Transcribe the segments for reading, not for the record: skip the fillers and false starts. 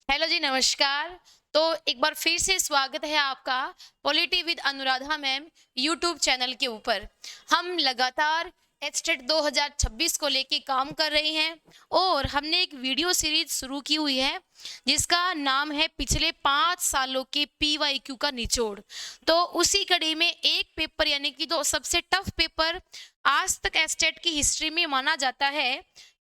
Hello जी, नमस्कार। तो एक बार फिर से स्वागत है आपका polity with Anuradha ma'am YouTube channel के ऊपर। हम लगातार एचटेट 2026 को लेके काम कर रहे हैं और हमने एक वीडियो सीरीज शुरू की हुई है जिसका नाम है पिछले 5 सालों के पीवाईक्यू का निचोड़। तो उसी कड़ी में एक पेपर यानी कि जो सबसे टफ पेपर आज तक एचटेट की हिस्ट्री में माना जाता है,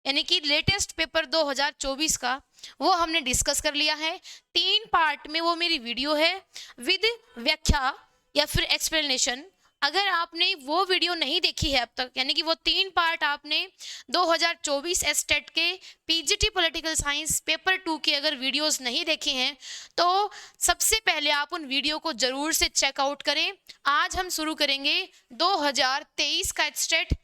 यानी कि लेटेस्ट पेपर 2024 का, वो हमने डिस्कस कर लिया है। 3 पार्ट में वो मेरी वीडियो है विद व्याख्या या फिर एक्सप्लेनेशन। अगर आपने वो वीडियो नहीं देखी है अब तक, यानी कि वो 3 पार्ट आपने 2024 एस्टेट के पीजीटी पॉलिटिकल साइंस पेपर 2 के अगर वीडियोस नहीं देखे हैं तो सबसे पहले आप उन वीडियो को जरूर से चेकआउट करें। आज हम शुरू करेंगे 2023 का एस्टेट,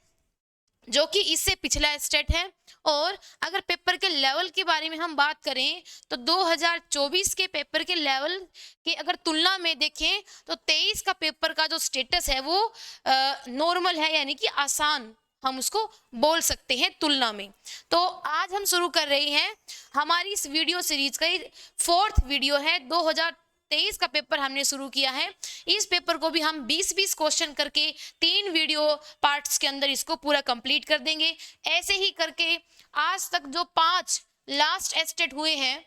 जो कि इससे पिछला स्टेट है। और अगर पेपर के लेवल के बारे में हम बात करें तो 2024 के पेपर के लेवल के अगर तुलना में देखें तो 23 का पेपर का जो स्टेटस है वो नॉर्मल है, यानी कि आसान हम उसको बोल सकते हैं तुलना में। तो आज हम शुरू कर रहे हैं हमारी इस वीडियो सीरीज का 4th वीडियो है। 2023 का पेपर हमने शुरू किया है। इस पेपर को भी हम 20-20 क्वेश्चन करके 3 वीडियो पार्ट्स के अंदर इसको पूरा कंप्लीट कर देंगे। ऐसे ही करके आज तक जो 5 लास्ट एस्टेट हुए हैं,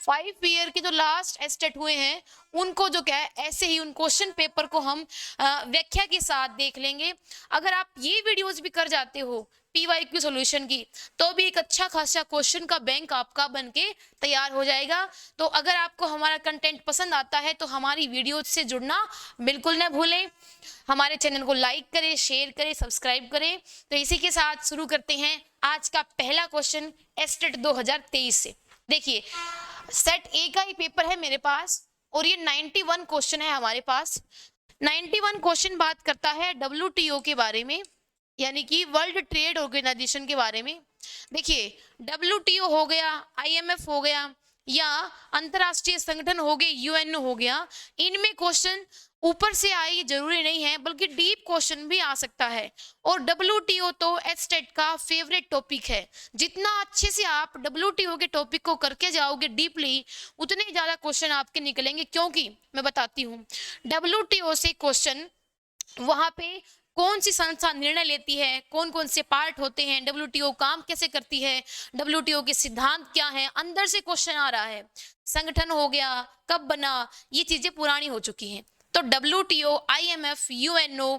5 ईयर के जो लास्ट एस्टेट हुए हैं, उनको जो क्या है ऐसे ही उन क्वेश्चन पेपर को हम व्याख्या के साथ देख लेंगे। अगर आप ये वीडियोस भी कर जाते हो पीवाईक्यू सॉल्यूशन की, तो भी एक अच्छा खासा क्वेश्चन का बैंक आपका बनके तैयार हो जाएगा। तो अगर आपको हमारा कंटेंट पसंद आता है तो हमारी वीडियो से जुड़ना बिल्कुल न भूलें। हमारे चैनल को लाइक करें, शेयर करें, सब्सक्राइब करें। तो इसी के साथ शुरू करते हैं आज का पहला क्वेश्चन एस्टेट 2023 से। देखिए, सेट ए का ही पेपर है मेरे पास और ये 91 क्वेश्चन है हमारे पास। 91 क्वेश्चन बात करता है डब्ल्यूटीओ के बारे में, यानी कि वर्ल्ड ट्रेड ऑर्गेनाइजेशन के बारे में। देखिए, डब्ल्यूटीओ हो गया, आईएमएफ हो गया या अंतरराष्ट्रीय संगठन हो गए, यूएनओ हो गया, इनमें क्वेश्चन ऊपर से आए जरूरी नहीं है, बल्कि डीप क्वेश्चन भी आ सकता है। और डब्ल्यूटीओ तो एचटेट का फेवरेट टॉपिक है। जितना अच्छे से आप डब्ल्यूटीओ के टॉपिक को करके जाओगे डीपली, उतने ज्यादा क्वेश्चन आपके निकलेंगे। क्योंकि मैं बताती हूँ, डब्ल्यूटीओ से क्वेश्चन वहां पे कौन सी संस्था निर्णय लेती है, कौन कौन से पार्ट होते हैं, डब्ल्यूटीओ काम कैसे करती है, डब्ल्यूटीओ के सिद्धांत क्या है, अंदर से क्वेश्चन आ रहा है। संगठन हो गया, कब बना, ये चीजें पुरानी हो चुकी हैं। तो डब्ल्यूटीओ, आईएमएफ, यूएनओ,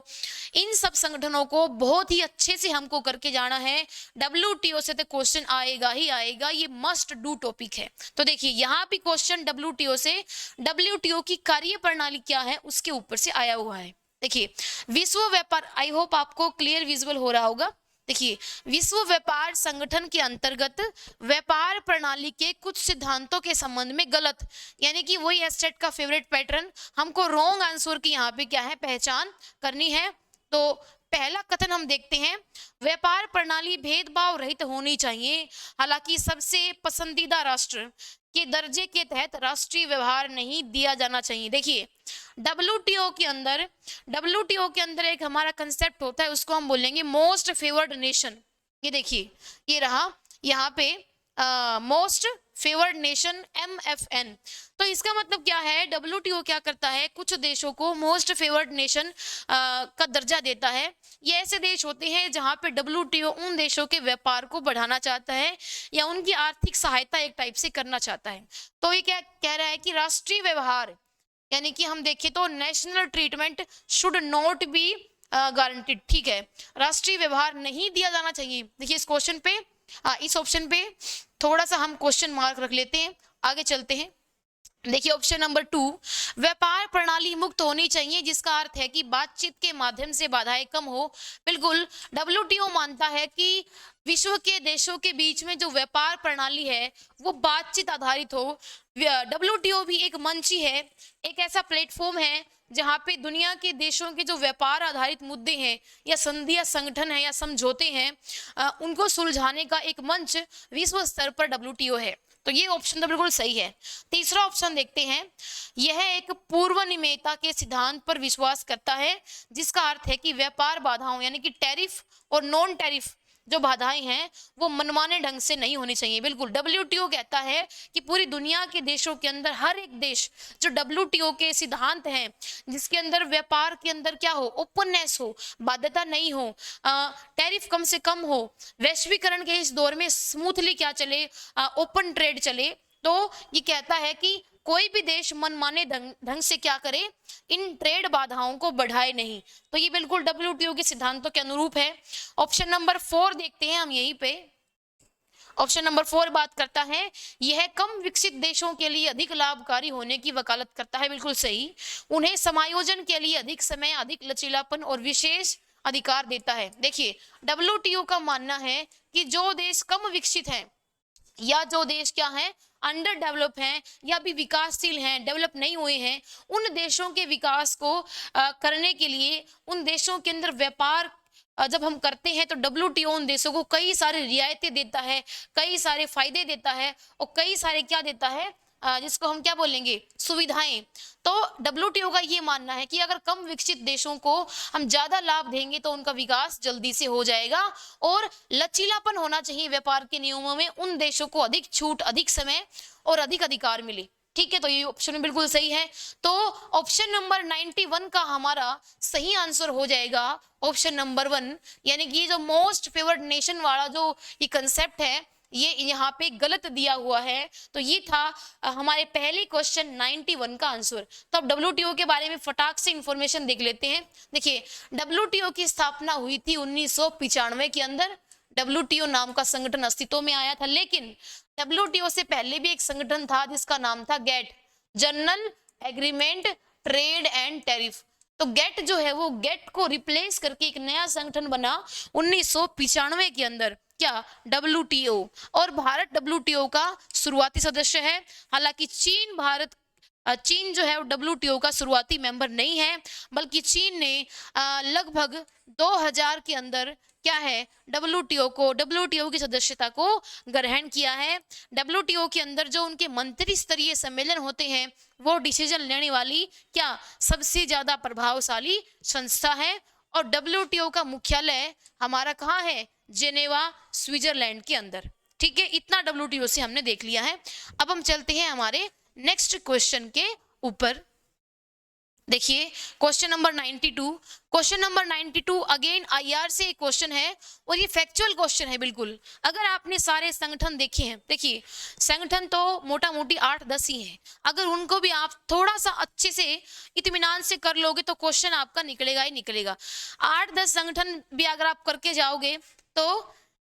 इन सब संगठनों को बहुत ही अच्छे से हमको करके जाना है। डब्ल्यूटीओ से तो क्वेश्चन आएगा ही आएगा, ये मस्ट डू टॉपिक है। तो देखिए, यहाँ भी क्वेश्चन डब्ल्यूटीओ से, डब्ल्यूटीओ की कार्य प्रणाली क्या है उसके ऊपर से आया हुआ है। देखिए, विश्व व्यापार, आई होप आपको क्लियर विजुअल हो रहा होगा। देखिए, विश्व व्यापार संगठन के अंतर्गत व्यापार प्रणाली के कुछ सिद्धांतों के संबंध में गलत, यानी कि वही एस्टेट का फेवरेट पैटर्न, हमको रॉन्ग आंसर की यहाँ पे क्या है पहचान करनी है। तो पहला कथन हम देखते हैं, व्यापार प्रणाली भेदभाव रहित होनी चाहिए। हालांकि सबसे पसंदीदा राष्ट्र के दर्जे के तहत राष्ट्रीय व्यवहार नहीं दिया जाना चाहिए। देखिए, डब्ल्यूटीओ के अंदर एक हमारा कंसेप्ट होता है, उसको हम बोलेंगे मोस्ट फेवर्ड नेशन। ये देखिए, ये रहा यहाँ पे मोस्ट फेवर्ड नेशन MFN। तो इसका मतलब क्या है, डब्ल्यूटीओ क्या करता है, कुछ देशों को मोस्ट फेवर्ड नेशन का दर्जा देता है। ये ऐसे देश होते हैं जहां पे डब्ल्यूटीओ उन देशों के व्यापार को बढ़ाना चाहता है या उनकी आर्थिक सहायता एक टाइप से करना चाहता है। तो ये क्या कह रहा है कि राष्ट्रीय व्यवहार, यानी कि हम देखें तो national treatment should not be guaranteed. ठीक है, राष्ट्रीय व्यवहार नहीं दिया जाना चाहिए। देखिए, इस क्वेश्चन पे, इस ऑप्शन पे थोड़ा सा हम क्वेश्चन मार्क रख लेते हैं, आगे चलते हैं। देखिए, ऑप्शन नंबर 2, व्यापार प्रणाली मुक्त होनी चाहिए, जिसका अर्थ है कि बातचीत के माध्यम से बाधाएं कम हो। बिल्कुल, डब्ल्यूटीओ मानता है कि विश्व के देशों के बीच में जो व्यापार प्रणाली है वो बातचीत आधारित हो। डब्ल्यूटीओ भी एक मंच ही है, एक ऐसा प्लेटफॉर्म है जहां पे दुनिया के देशों के जो व्यापार आधारित मुद्दे हैं या संधि या संगठन है या समझौते हैं, उनको सुलझाने का एक मंच विश्व स्तर पर डब्ल्यूटीओ है। तो ये ऑप्शन तो बिल्कुल सही है। तीसरा ऑप्शन देखते हैं, यह एक पूर्व निमेयता के सिद्धांत पर विश्वास करता है, जिसका अर्थ है कि व्यापार बाधाओं यानी कि टैरिफ और नॉन टैरिफ जो बाधाएं हैं वो मनमाने ढंग से नहीं होनी चाहिए। बिल्कुल, डब्ल्यूटीओ कहता है कि पूरी दुनिया के देशों के अंदर हर एक देश जो डब्ल्यूटीओ के सिद्धांत हैं, जिसके अंदर व्यापार के अंदर क्या हो, ओपननेस हो, बाध्यता नहीं हो, टैरिफ कम से कम हो, वैश्वीकरण के इस दौर में स्मूथली क्या चले, ओपन ट्रेड चले, तो ये कहता है कि कोई भी देश मनमाने ढंग से क्या करे, इन ट्रेड बाधाओं को बढ़ाए नहीं। तो ये बिल्कुल डब्ल्यूटीओ के सिद्धांतों के अनुरूप है। ऑप्शन नंबर 4 देखते हैं हम यहीं पे। ऑप्शन नंबर 4 बात करता है, यह कम विकसित देशों के लिए अधिक लाभकारी होने की वकालत करता है। बिल्कुल सही। उन्हें समायोजन के लिए अधिक समय, अधिक लचीलापन और विशेष अधिकार देता है। देखिए, डब्ल्यूटीओ का मानना है कि जो देश कम विकसित हैं या जो देश क्या है, अंडर डेवलप हैं या भी विकासशील हैं, डेवलप नहीं हुए हैं, उन देशों के विकास को करने के लिए, उन देशों के अंदर व्यापार जब हम करते हैं तो डब्ल्यूटीओ उन देशों को कई सारे रियायतें देता है, कई सारे फायदे देता है और कई सारे क्या देता है, जिसको हम क्या बोलेंगे, सुविधाएं। तो डब्ल्यूटीओ का ये मानना है कि अगर कम विकसित देशों को हम ज्यादा लाभ देंगे तो उनका विकास जल्दी से हो जाएगा, और लचीलापन होना चाहिए व्यापार के नियमों में, उन देशों को अधिक छूट, अधिक समय और अधिक अधिकार मिले। ठीक है, तो ये ऑप्शन बिल्कुल सही है। तो ऑप्शन नंबर 91 का हमारा सही आंसर हो जाएगा ऑप्शन नंबर 1, यानी कि जो मोस्ट फेवर्ड नेशन वाला जो ये कंसेप्ट है, ये यहाँ पे गलत दिया हुआ है। तो ये था हमारे पहले क्वेश्चन 91 का आंसर। तो अब डब्ल्यूटीओ के बारे में फटाक से इंफॉर्मेशन देख लेते हैं। देखिए, डब्ल्यूटीओ की स्थापना हुई थी 1995 के अंदर। डब्ल्यूटीओ नाम का संगठन अस्तित्व में आया था, लेकिन डब्ल्यूटीओ से पहले भी एक संगठन था जिसका नाम था GATT, general agreement trade and tariff. तो गेट जो है वो गेट को रिप्लेस करके एक नया संगठन बना 1995 के अंदर, क्या, डब्ल्यूटीओ। और भारत डब्ल्यूटीओ का शुरुआती सदस्य है। हालांकि चीन जो है वो डब्ल्यूटीओ का शुरुआती मेंबर नहीं है, बल्कि चीन ने लगभग 2000 के अंदर क्या है, डब्ल्यूटीओ की सदस्यता को ग्रहण किया है। डब्ल्यूटीओ के अंदर जो उनके मंत्री स्तरीय सम्मेलन होते हैं वो डिसीजन लेने वाली क्या, सबसे ज्यादा प्रभावशाली संस्था है। और डब्ल्यूटीओ का मुख्यालय हमारा कहाँ है, जेनेवा, स्विट्जरलैंड के अंदर। ठीक है, इतना डब्ल्यूटीओ से हमने देख लिया है। अब हम चलते हैं हमारे नेक्स्ट क्वेश्चन के ऊपर। देखिए, question number 92। Question number 92 again IR से एक क्वेश्चन है और ये फैक्चुअल क्वेश्चन है। बिल्कुल, अगर आपने सारे संगठन देखे हैं, देखिए संगठन तो मोटा मोटी 8-10 ही हैं, अगर उनको भी आप थोड़ा सा अच्छे से इत्मीनान से कर लोगे तो क्वेश्चन आपका निकलेगा ही निकलेगा। 8-10 संगठन भी अगर आप करके जाओगे तो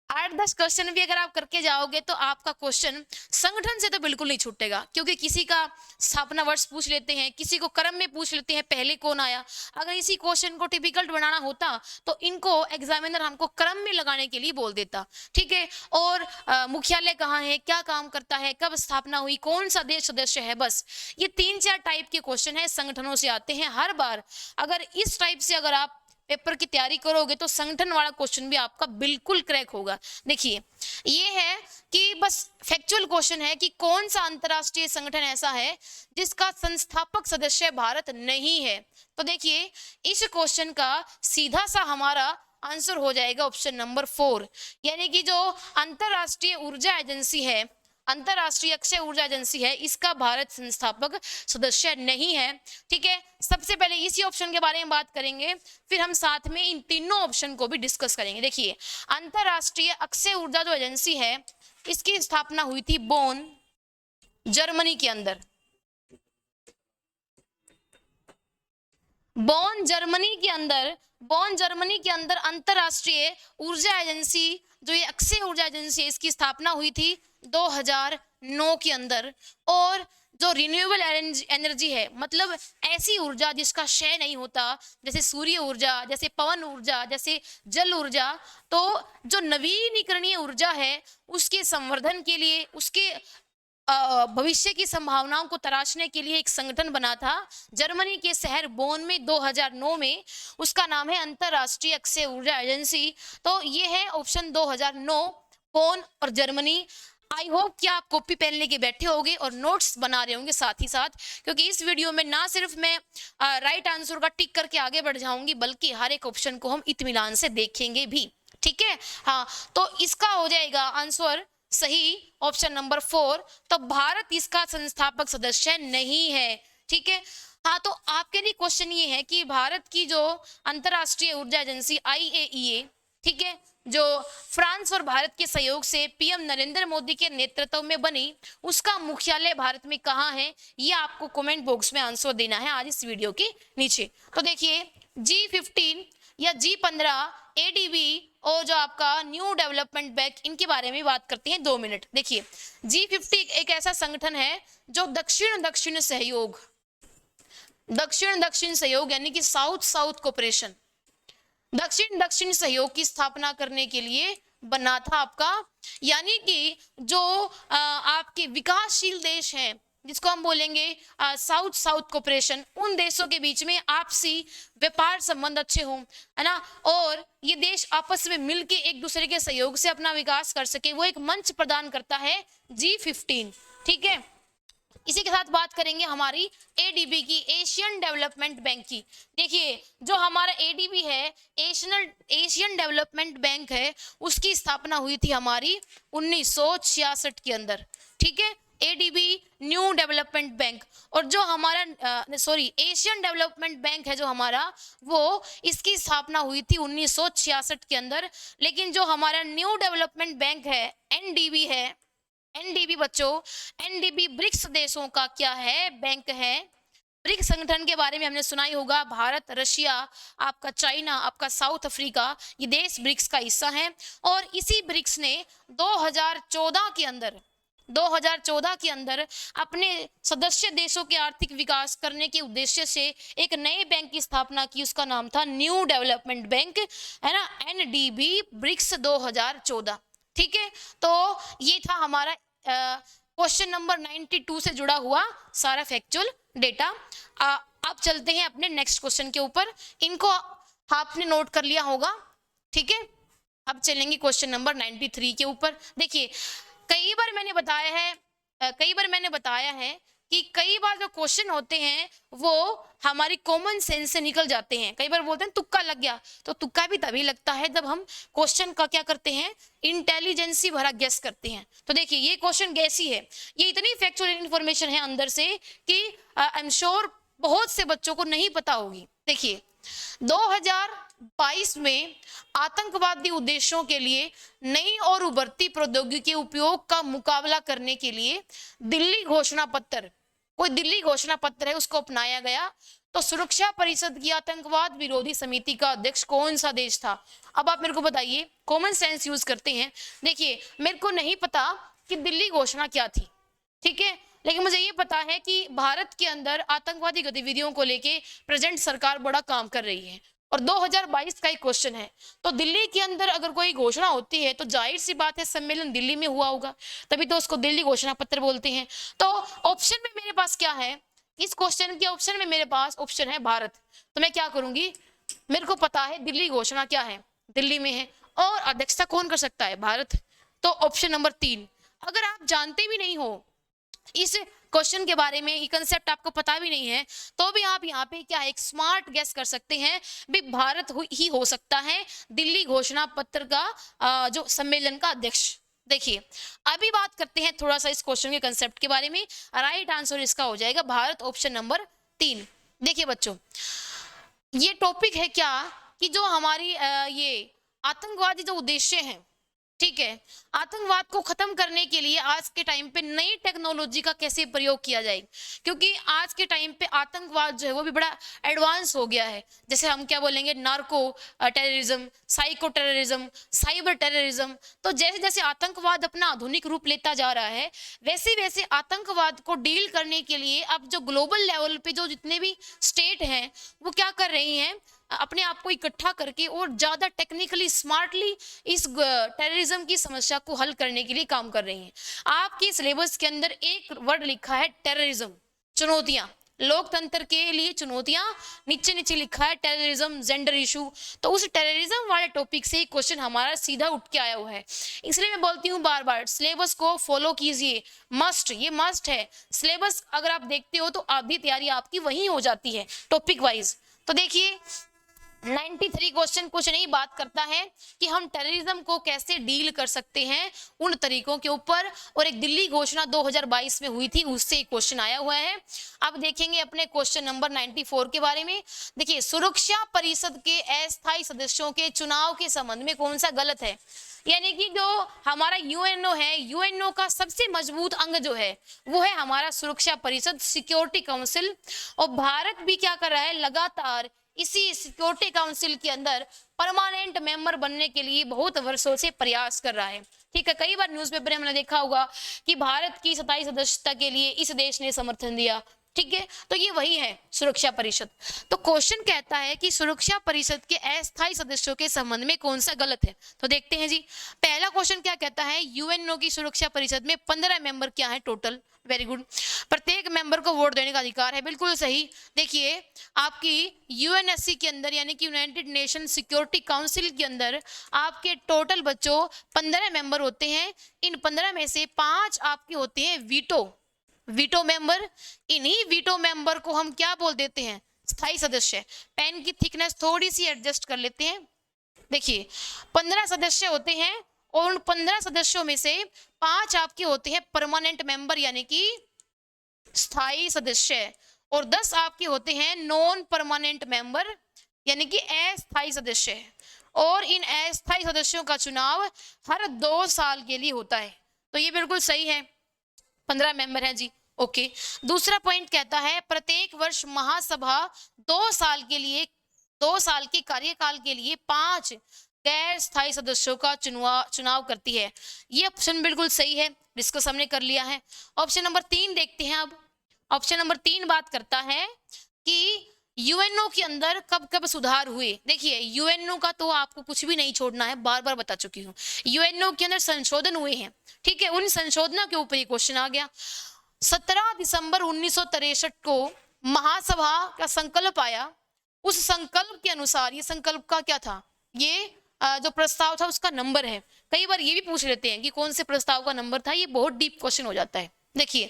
8-10 क्वेश्चन भी अगर आप करके जाओगे तो आपका क्वेश्चन संगठन से तो बिल्कुल नहीं छूटेगा, क्योंकि किसी का स्थापना वर्ष पूछ लेते हैं, किसी को क्रम में पूछ लेते हैं पहले कौन आया। अगर इसी क्वेश्चन को टिपिकल बनाना होता तो इनको एग्जामिनर हमको क्रम में लगाने के लिए बोल देता। ठीक है, और मुख्यालय कहाँ है, क्या काम करता है, कब स्थापना हुई, कौन सा देश सदस्य है, बस ये 3-4 टाइप के क्वेश्चन है, संगठनों से आते हैं हर बार। अगर इस टाइप से अगर आप पेपर की तैयारी करोगे तो संगठन वाला क्वेश्चन भी आपका बिल्कुल क्रैक होगा। देखिए, ये है कि बस फैक्चुअल क्वेश्चन है कि कौन सा अंतरराष्ट्रीय संगठन ऐसा है जिसका संस्थापक सदस्य भारत नहीं है। तो देखिए, इस क्वेश्चन का सीधा सा हमारा आंसर हो जाएगा ऑप्शन नंबर 4, यानी कि जो अंतरराष्ट्रीय ऊर्जा एजेंसी है, अंतरराष्ट्रीय अक्षय ऊर्जा एजेंसी है, इसका भारत संस्थापक सदस्य नहीं है। ठीक है, सबसे पहले इसी ऑप्शन के बारे में बात करेंगे, फिर हम साथ में इन तीनों ऑप्शन को भी डिस्कस करेंगे। देखिए, अंतरराष्ट्रीय अक्षय ऊर्जा जो एजेंसी है, इसकी स्थापना हुई थी बोन, जर्मनी के अंदर। बोन जर्मनी के अंदर अंतरराष्ट्रीय ऊर्जा एजेंसी, जो ये अक्षय ऊर्जा एजेंसी है, इसकी स्थापना हुई थी 2009 के अंदर। और जो रिन्यूएबल एनर्जी है, मतलब ऐसी ऊर्जा जिसका क्षय नहीं होता, जैसे सूर्य ऊर्जा, जैसे पवन ऊर्जा, जैसे जल ऊर्जा, तो जो नवीनीकरणीय ऊर्जा है उसके संवर्धन के लिए, उसके भविष्य की संभावनाओं को तराशने के लिए एक संगठन बना था जर्मनी के शहर बोन में 2009 में। उसका नाम है अंतरराष्ट्रीय अक्षय ऊर्जा एजेंसी। तो ये है ऑप्शन 2009, बोन और जर्मनी। आई होप कि आप कॉपी पेन लेके बैठे होंगे और नोट्स बना रहे होंगे साथ ही साथ, क्योंकि इस वीडियो में ना सिर्फ मैं राइट आंसर का टिक करके आगे बढ़ जाऊंगी, बल्कि हर एक ऑप्शन को हम इत्मीनान से देखेंगे भी। ठीक है। हाँ, तो इसका हो जाएगा आंसर सही ऑप्शन नंबर 4। तो भारत इसका संस्थापक सदस्य नहीं है। ठीक है। हाँ, तो आपके लिए क्वेश्चन ये है कि भारत की जो अंतरराष्ट्रीय ऊर्जा एजेंसी IAEA, ठीक है, जो फ्रांस और भारत के सहयोग से पीएम नरेंद्र मोदी के नेतृत्व में बनी, उसका मुख्यालय भारत में कहाँ है, ये आपको कमेंट बॉक्स में आंसर देना है आज इस वीडियो के नीचे। तो देखिए G15 या G15, ADB और जो आपका न्यू डेवलपमेंट बैंक, इनके बारे में बात करते हैं 2 मिनट। देखिए G50 एक ऐसा संगठन है जो दक्षिण दक्षिण सहयोग यानी कि साउथ साउथ कोऑपरेशन, दक्षिण दक्षिण सहयोग की स्थापना करने के लिए बना था आपका। यानी कि जो आपके विकासशील देश हैं, जिसको हम बोलेंगे साउथ साउथ कोऑपरेशन, उन देशों के बीच में आपसी व्यापार संबंध अच्छे हों, है ना, और ये देश आपस में मिलके एक दूसरे के सहयोग से अपना विकास कर सके, वो एक मंच प्रदान करता है G15। ठीक है। इसी के साथ बात करेंगे हमारी ADB की, एशियन डेवलपमेंट बैंक की। देखिए जो हमारा ADB है, एशियन डेवलपमेंट बैंक है, उसकी स्थापना हुई थी हमारी 1966 के अंदर। ठीक है। ADB न्यू डेवलपमेंट बैंक, और जो हमारा एशियन डेवलपमेंट बैंक है जो हमारा, वो इसकी स्थापना हुई थी 1966 के अंदर। लेकिन जो हमारा न्यू डेवलपमेंट बैंक है, NDB है, NDB बच्चों, NDB ब्रिक्स देशों का क्या है, बैंक है। ब्रिक्स संगठन के बारे में हमने सुना ही होगा, भारत, रशिया, आपका चाइना, आपका साउथ अफ्रीका, ये देश ब्रिक्स का हिस्सा है। और इसी ब्रिक्स ने 2014 के अंदर अपने सदस्य देशों के आर्थिक विकास करने के उद्देश्य से एक नए बैंक की स्थापना की, उसका नाम था न्यू डेवलपमेंट बैंक, है ना, NDB ब्रिक्स 2014। ठीक है। तो ये था हमारा क्वेश्चन नंबर 92 से जुड़ा हुआ सारा फैक्चुअल डेटा। अब चलते हैं अपने नेक्स्ट क्वेश्चन के ऊपर, इनको आपने नोट कर लिया होगा। ठीक है। अब चलेंगे क्वेश्चन नंबर 93 के ऊपर। देखिए कई बार मैंने बताया है कि कई बार जो क्वेश्चन होते हैं वो हमारी कॉमन सेंस से निकल जाते हैं। कई बार बोलते हैं तुक्का लग गया, तो तुक्का भी तभी लगता है जब हम क्वेश्चन का क्या करते हैं, इंटेलिजेंसी भरा गेस करते हैं। तो देखिए ये क्वेश्चन गैसी है, ये इतनी फैक्चुअल इन्फॉर्मेशन है अंदर से कि आई एम श्योर बहुत से बच्चों को नहीं पता होगी। देखिए 2022 में आतंकवादी उद्देश्यों के लिए नई और उभरती प्रौद्योगिकी के उपयोग का मुकाबला करने के लिए दिल्ली घोषणा पत्र, कोई दिल्ली घोषणा पत्र है, उसको अपनाया गया। तो सुरक्षा परिषद की आतंकवाद विरोधी समिति का अध्यक्ष कौन सा देश था? अब आप मेरे को बताइए, कॉमन सेंस यूज करते हैं। देखिए मेरे को नहीं पता कि दिल्ली घोषणा क्या थी, ठीक है, लेकिन मुझे ये पता है कि भारत के अंदर आतंकवादी गतिविधियों को लेके प्रेजेंट सरकार बड़ा काम कर रही है और 2022 का एक क्वेश्चन है। तो दिल्ली के अंदर अगर कोई घोषणा होती है तो जाहिर सी बात है सम्मेलन दिल्ली में हुआ होगा, तभी तो उसको दिल्ली घोषणा पत्र बोलते हैं। तो ऑप्शन में मेरे पास क्या है, इस क्वेश्चन के ऑप्शन में मेरे पास ऑप्शन है भारत। तो मैं क्या करूंगी, मेरे को पता है दिल्ली घोषणा क्या है, दिल्ली में है, और अध्यक्षता कौन कर सकता है, भारत। तो ऑप्शन नंबर 3। अगर आप जानते भी नहीं हो इस क्वेश्चन के बारे में, ये कंसेप्ट आपको पता भी नहीं है, तो भी आप यहाँ पे क्या एक स्मार्ट गेस कर सकते हैं भी भारत ही हो सकता है दिल्ली घोषणा पत्र का जो सम्मेलन का अध्यक्ष। देखिए अभी बात करते हैं थोड़ा सा इस क्वेश्चन के कंसेप्ट के बारे में। राइट आंसर इसका हो जाएगा भारत, ऑप्शन नंबर 3। देखिए बच्चों ये टॉपिक है क्या कि जो हमारी ये आतंकवादी जो उद्देश्य हैं, ठीक है, आतंकवाद को खत्म करने के लिए आज के टाइम पे नई टेक्नोलॉजी का कैसे प्रयोग किया जाए, क्योंकि आज के टाइम पे आतंकवाद जो है वो भी बड़ा एडवांस हो गया है। जैसे हम क्या बोलेंगे, narco terrorism, psycho terrorism, cyber terrorism. तो जैसे जैसे आतंकवाद अपना आधुनिक रूप लेता जा रहा है, वैसे वैसे आतंकवाद को डील करने के लिए अब जो ग्लोबल लेवल पे जो जितने भी स्टेट हैं वो क्या कर रही हैं, अपने आप को इकट्ठा करके और ज्यादा टेक्निकली स्मार्टली इस टेररिज्म की समस्या को हल करने के लिए काम कर रही हैं। आपके सिलेबस के अंदर एक वर्ड लिखा है टेररिज्म, चुनौतियां, लोकतंत्र के लिए चुनौतियां, नीचे नीचे लिखा है टेररिज्म, जेंडर इशू। तो उस टेररिज्म वाले टॉपिक से क्वेश्चन हमारा सीधा उठ के आया हुआ है। इसलिए मैं बोलती हूँ बार बार सिलेबस को फॉलो कीजिए, मस्ट, ये मस्ट है। सिलेबस अगर आप देखते हो तो आधी तैयारी आपकी वहीं हो जाती है टॉपिक वाइज। तो देखिए 93 क्वेश्चन कुछ नहीं बात करता है कि हम टेररिज्म को कैसे डील कर सकते हैं उन तरीकों के ऊपर, और एक दिल्ली घोषणा 2022 में हुई थी, उससे एक क्वेश्चन आया हुआ है। अब देखेंगे अपने क्वेश्चन नंबर 94 के बारे में। देखिए, सुरक्षा परिषद के अस्थायी सदस्यों के चुनाव के संबंध में कौन सा गलत है, यानी कि जो हमारा यूएनओ है, यूएनओ का सबसे मजबूत अंग जो है वो है हमारा सुरक्षा परिषद, सिक्योरिटी काउंसिल। और भारत भी क्या कर रहा है, लगातार इसी सिक्योरिटी काउंसिल के अंदर परमानेंट मेंबर बनने के लिए बहुत वर्षों से प्रयास कर रहा है। ठीक है, कई बार न्यूज़पेपर में हमने देखा होगा कि भारत की 27 सदस्यता के लिए इस देश ने समर्थन दिया। ठीक है, तो ये वही है सुरक्षा परिषद। तो क्वेश्चन कहता है कि सुरक्षा परिषद के अस्थायी सदस्यों के संबंध में कौन सा गलत है। तो देखते हैं जी, पहला क्वेश्चन क्या कहता है, यूएनओ की सुरक्षा परिषद में 15 मेंबर क्या है टोटल। वेरी गुड, प्रत्येक मेंबर को वोट देने का अधिकार है, बिल्कुल सही। देखिए, आपकी यूएनएससी के अंदर यानी कि यूनाइटेड नेशन सिक्योरिटी काउंसिल के अंदर आपके टोटल बच्चों 15 मेंबर होते हैं। इन 15 में से 5 आपके होते हैं वीटो मेंबर। इन्हीं वीटो मेंबर को हम क्या बोल देते हैं, स्थायी सदस्य। पेन की थिकनेस थोड़ी सी एडजस्ट कर लेते हैं। देखिए, 15 सदस्य होते हैं और उन 15 सदस्यों में से 5 आपके होते हैं परमानेंट मेंबर यानी कि स्थायी सदस्य, और 10 आपके होते हैं नॉन परमानेंट मेंबर यानी कि अस्थायी सदस्य। और इन अस्थायी सदस्यों का चुनाव हर 2 साल के लिए होता है। तो ये बिल्कुल सही है, 15 मेंबर हैं जी। ओके, दूसरा पॉइंट कहता है प्रत्येक वर्ष महासभा 2 साल के कार्यकाल के लिए 5 गैर स्थायी सदस्यों का चुनाव करती है। ये ऑप्शन बिल्कुल सही है, डिस्कस हमने कर लिया है। ऑप्शन नंबर 3 देखते हैं। अब ऑप्शन नंबर 3 बात करता है कि यूएनओ के अंदर कब कब सुधार हुए। देखिए, यूएनओ का तो आपको कुछ भी नहीं छोड़ना है, बार बार बता चुकी हूँ। यूएनओ के अंदर संशोधन हुए हैं, ठीक है, उन संशोधनों के ऊपर ये क्वेश्चन आ गया। 17 दिसंबर 1963 को महासभा का संकल्प आया। उस संकल्प के अनुसार, ये संकल्प का क्या था, ये जो प्रस्ताव था उसका नंबर है। कई बार ये भी पूछ लेते हैं कि कौन से प्रस्ताव का नंबर था, ये बहुत डीप क्वेश्चन हो जाता है। देखिए,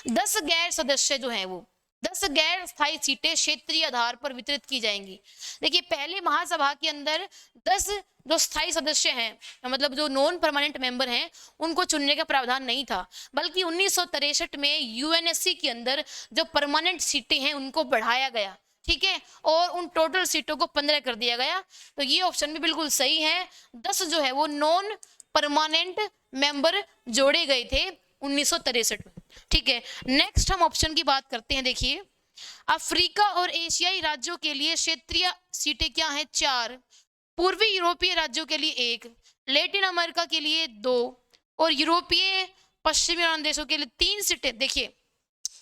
10 गैर सदस्य जो है वो 10 गैर स्थायी सीटें क्षेत्रीय आधार पर वितरित की जाएंगी। देखिए, पहले महासभा के अंदर 10 जो स्थायी सदस्य हैं, मतलब जो नॉन परमानेंट मेंबर हैं, उनको चुनने का प्रावधान नहीं था, बल्कि 1963 में यूएनएससी के अंदर जो परमानेंट सीटें हैं उनको बढ़ाया गया। ठीक है, और उन टोटल सीटों को 15 कर दिया गया। तो ये ऑप्शन भी बिल्कुल सही है। 10 जो है वो नॉन परमानेंट मेंबर जोड़े गए थे 1963 में। ठीक है, नेक्स्ट हम ऑप्शन की बात करते हैं। देखिए, अफ्रीका और एशियाई राज्यों के लिए क्षेत्रीय सीटें क्या हैं, 4, पूर्वी यूरोपीय राज्यों के लिए 1, लैटिन अमेरिका के लिए 2 और यूरोपीय पश्चिमी देशों के लिए 3 सीटें। देखिए,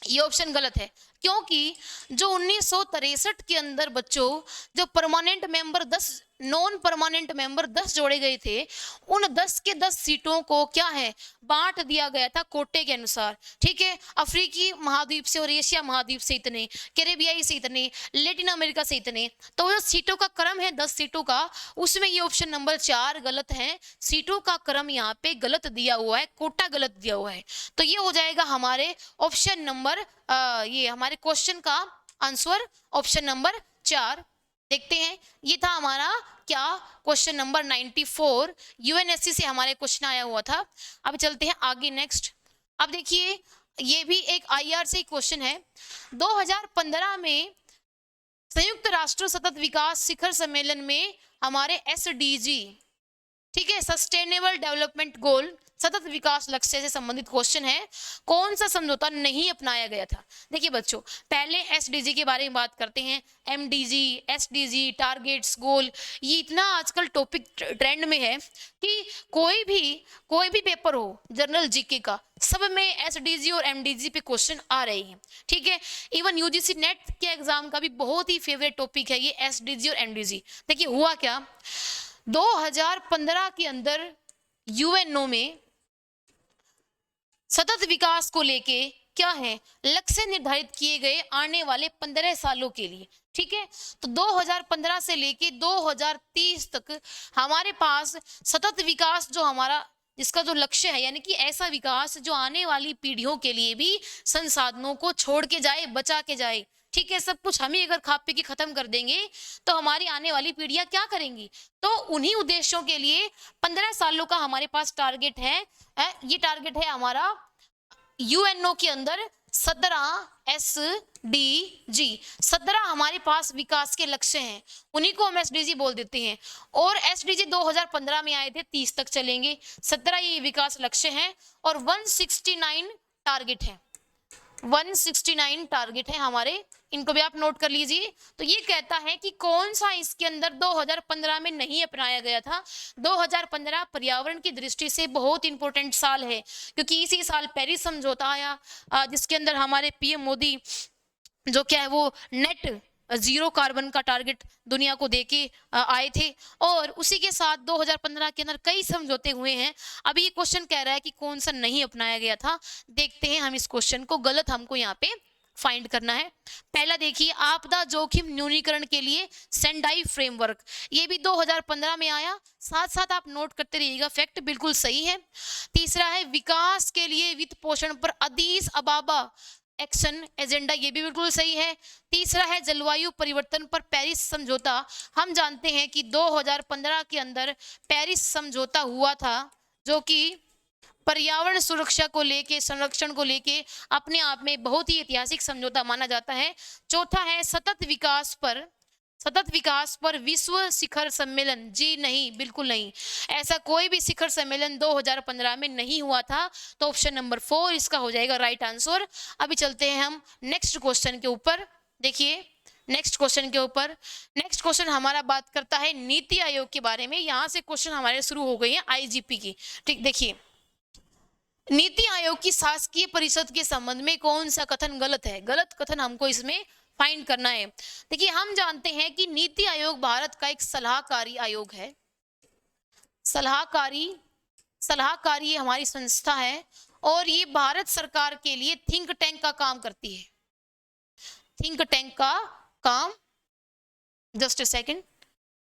ये ऑप्शन गलत है, क्योंकि जो 1963 के अंदर बच्चों जो permanent member 10, non permanent member 10 जोड़े गए थे, उन 10 के 10 सीटों को क्या है, बांट दिया गया था कोटे के अनुसार। ठीक है, अफ्रीकी महाद्वीप से और एशिया महाद्वीप से इतने, कैरेबियाई से इतने, लैटिन अमेरिका से इतने। तो जो सीटों का क्रम है 10 सीटों का, उसमें ये ऑप्शन नंबर 4 गलत है। सीटों का क्रम यहाँ पे गलत दिया हुआ है, कोटा गलत दिया हुआ है। तो ये हो जाएगा हमारे ऑप्शन नंबर ये हमारे क्वेश्चन का आंसर ऑप्शन नंबर 4। देखते हैं, ये था हमारा क्या, क्वेश्चन नंबर 94 यूएनएससी से हमारे क्वेश्चन आया हुआ था। अब चलते हैं आगे नेक्स्ट। अब देखिए, ये भी एक आईआर से क्वेश्चन है। 2015 में संयुक्त राष्ट्र सतत विकास शिखर सम्मेलन में हमारे एसडीजी, ठीक है, सस्टेनेबल डेवलपमेंट गोल, सतत विकास लक्ष्य से संबंधित क्वेश्चन है, कौन सा समझौता नहीं अपनाया गया था। देखिए बच्चों, पहले एसडीजी के बारे में बात करते हैं। एमडीजी, एसडीजी, टारगेट्स, गोल, ये इतना आजकल टॉपिक ट्रेंड में है कि कोई भी पेपर हो जनरल जीके का, सब में एसडीजी और एमडीजी पे क्वेश्चन आ रहे हैं। ठीक है, इवन यूजीसी नेट के एग्जाम का भी बहुत ही फेवरेट टॉपिक है ये एसडीजी और एमडीजी। देखिए, हुआ क्या, 2015 के अंदर यूएनओ में सतत विकास को लेके क्या है, लक्ष्य निर्धारित किए गए आने वाले 15 सालों के लिए। ठीक है, तो 2015 से लेके 2030 तक हमारे पास सतत विकास जो हमारा जिसका जो लक्ष्य है, यानी कि ऐसा विकास जो आने वाली पीढ़ियों के लिए भी संसाधनों को छोड़ के जाए, बचा के जाए। ठीक है, सब कुछ हम ही अगर खा पी के खत्म कर देंगे तो हमारी आने वाली पीढ़ियां क्या करेंगी। तो उन्हीं उद्देश्यों के लिए 15 सालों का हमारे पास टारगेट है। ये टारगेट है हमारा यूएनओ के अंदर 17 SDG। 17 हमारे पास विकास के लक्ष्य हैं, उन्हीं को हम एसडीजी बोल देते हैं। और एसडीजी 2015 में आए थे, 30 तक चलेंगे। 17 ये विकास लक्ष्य हैं और 169 टारगेट है। 169 टारगेट है हमारे, इनको भी आप नोट कर लीजिए। तो ये कहता है कि कौन सा इसके अंदर 2015 में नहीं अपनाया गया था। 2015 पर्यावरण की दृष्टि से बहुत इंपॉर्टेंट साल है, क्योंकि इसी साल पेरिस समझौता आया, जिसके अंदर हमारे पीएम मोदी जो क्या है वो नेट जीरो कार्बन का टारगेट दुनिया को देके आए थे। और उसी के साथ 2015 के अंदर कई समझौते हुए हैं। अभी ये क्वेश्चन कह रहा है कि कौन सा नहीं अपनाया गया था। देखते हैं हम इस क्वेश्चन को, गलत हमको यहाँ पे फाइंड करना है। पहला देखिए, आपदा जोखिम न्यूनीकरण के लिए सेंडाई फ्रेमवर्क, ये भी 2015 में आया। साथ साथ आप नोट करते रहिएगा, फैक्ट बिल्कुल सही है। तीसरा है विकास के लिए वित्त पोषण पर अदीस अबाबा एक्शन एजेंडा, ये भी बिल्कुल सही है। तीसरा है जलवायु परिवर्तन पर पेरिस समझौता। हम जानते हैं कि 2015 के अंदर पेरिस समझौता हुआ था, जो कि पर्यावरण सुरक्षा को लेके, संरक्षण को लेके अपने आप में बहुत ही ऐतिहासिक समझौता माना जाता है। चौथा है सतत विकास पर विश्व शिखर सम्मेलन। जी नहीं, बिल्कुल नहीं, ऐसा कोई भी शिखर सम्मेलन 2015 में नहीं हुआ था। तो ऑप्शन नंबर 4 इसका हो जाएगा राइट आंसर। अभी चलते हैं हम नेक्स्ट क्वेश्चन के ऊपर। देखिए नेक्स्ट क्वेश्चन हमारा बात करता है नीति आयोग के बारे में। यहाँ से क्वेश्चन हमारे शुरू हो गई है आईजीपी की। ठीक, देखिए नीति आयोग की शासकीय परिषद के संबंध में कौन सा कथन गलत है। गलत कथन हमको इसमें फाइंड करना है। देखिए हम जानते हैं कि नीति आयोग भारत का एक सलाहकारी आयोग है। सलाहकारी हमारी संस्था है और ये भारत सरकार के लिए थिंक टैंक का काम करती है। थिंक टैंक का काम, just a second,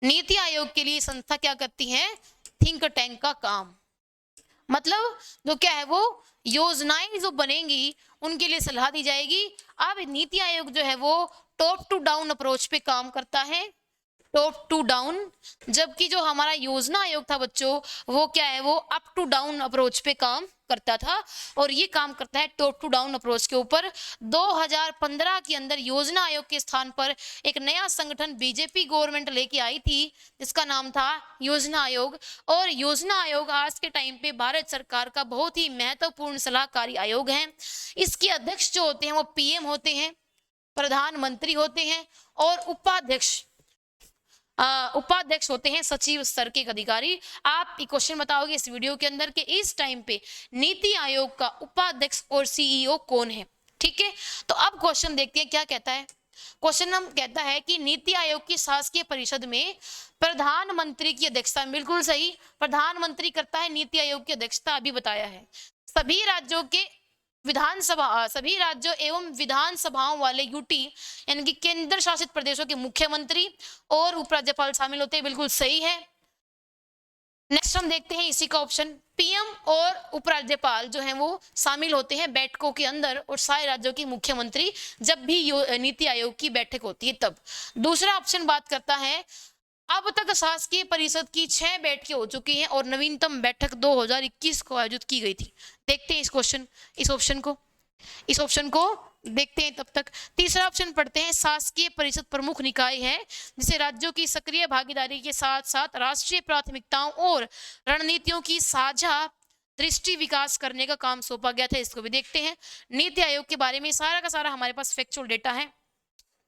NITI Aayog के लिए संस्था क्या करती है, थिंक टैंक का काम। मतलब जो क्या है वो योजनाएं जो बनेंगी उनके लिए सलाह दी जाएगी। अब नीति आयोग जो है वो टॉप टू डाउन अप्रोच पे काम करता है, टॉप टू डाउन, जबकि जो हमारा योजना आयोग था बच्चों, वो क्या है वो अप टू डाउन अप्रोच पे काम करता था। और ये काम करता है टॉप टू डाउन अप्रोच के ऊपर। 2015 के अंदर योजना आयोग के स्थान पर एक नया संगठन बीजेपी गवर्नमेंट लेके आई थी, जिसका नाम था योजना आयोग। और योजना आयोग आज के टाइम पे भारत सरकार का बहुत ही महत्वपूर्ण सलाहकारी आयोग है। इसके अध्यक्ष जो होते हैं वो पीएम होते हैं, प्रधानमंत्री होते हैं और उपाध्यक्ष होते हैं सचिव स्तर के अधिकारी। आप एक क्वेश्चन बताओगे इस वीडियो के अंदर कि इस टाइम पे नीति आयोग का उपाध्यक्ष और सीईओ कौन है। ठीक है, तो अब क्वेश्चन देखते हैं क्या कहता है। क्वेश्चन हम कहता है कि नीति आयोग की शासकीय परिषद में प्रधानमंत्री की अध्यक्षता, बिल्कुल सही, प्रधानमंत्री करता है नीति आयोग की अध्यक्षता, अभी बताया है। सभी राज्यों एवं विधानसभाओं वाले यूटी यानी कि केंद्र शासित प्रदेशों के मुख्यमंत्री और उपराज्यपाल शामिल होते हैं, बिल्कुल सही है। नेक्स्ट हम देखते हैं इसी का ऑप्शन, पीएम और उपराज्यपाल जो हैं वो शामिल होते हैं बैठकों के अंदर, और सारे राज्यों के मुख्यमंत्री जब भी नीति आयोग की बैठक होती है तब। दूसरा ऑप्शन बात करता है अब तक शासकीय परिषद की 6 बैठकें हो चुकी हैं और नवीनतम बैठक 2021 को आयोजित की गई थी। देखते हैं इस ऑप्शन को देखते हैं तब तक। तीसरा ऑप्शन पढ़ते हैं, शासकीय परिषद प्रमुख निकाय है जिसे राज्यों की सक्रिय भागीदारी के साथ साथ राष्ट्रीय प्राथमिकताओं और रणनीतियों की साझा दृष्टि विकास करने का काम सौंपा गया था। इसको भी देखते हैं। नीति आयोग के बारे में सारा का सारा हमारे पास फैक्चुअल डेटा है।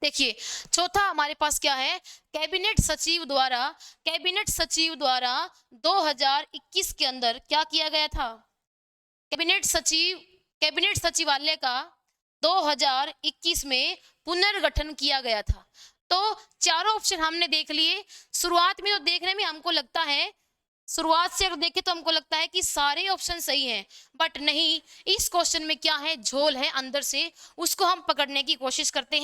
देखिए चौथा हमारे पास क्या है, कैबिनेट सचिव द्वारा 2021 के अंदर क्या किया गया था, कैबिनेट सचिवालय का 2021 में पुनर्गठन किया गया था। तो चारों ऑप्शन हमने देख लिए। शुरुआत में तो देखने में हमको लगता है, शुरुआत से अगर देखें तो हमको लगता है कि सारे ऑप्शन सही हैं, बट नहीं, इस क्वेश्चन में क्या है, झोल है अंदर से, उसको हम पकड़ने की कोशिश करते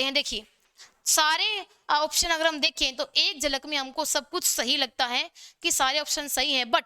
हैं। देखिए सारे ऑप्शन अगर हम देखें तो एक झलक में हमको सब कुछ सही लगता है कि सारे ऑप्शन सही हैं, बट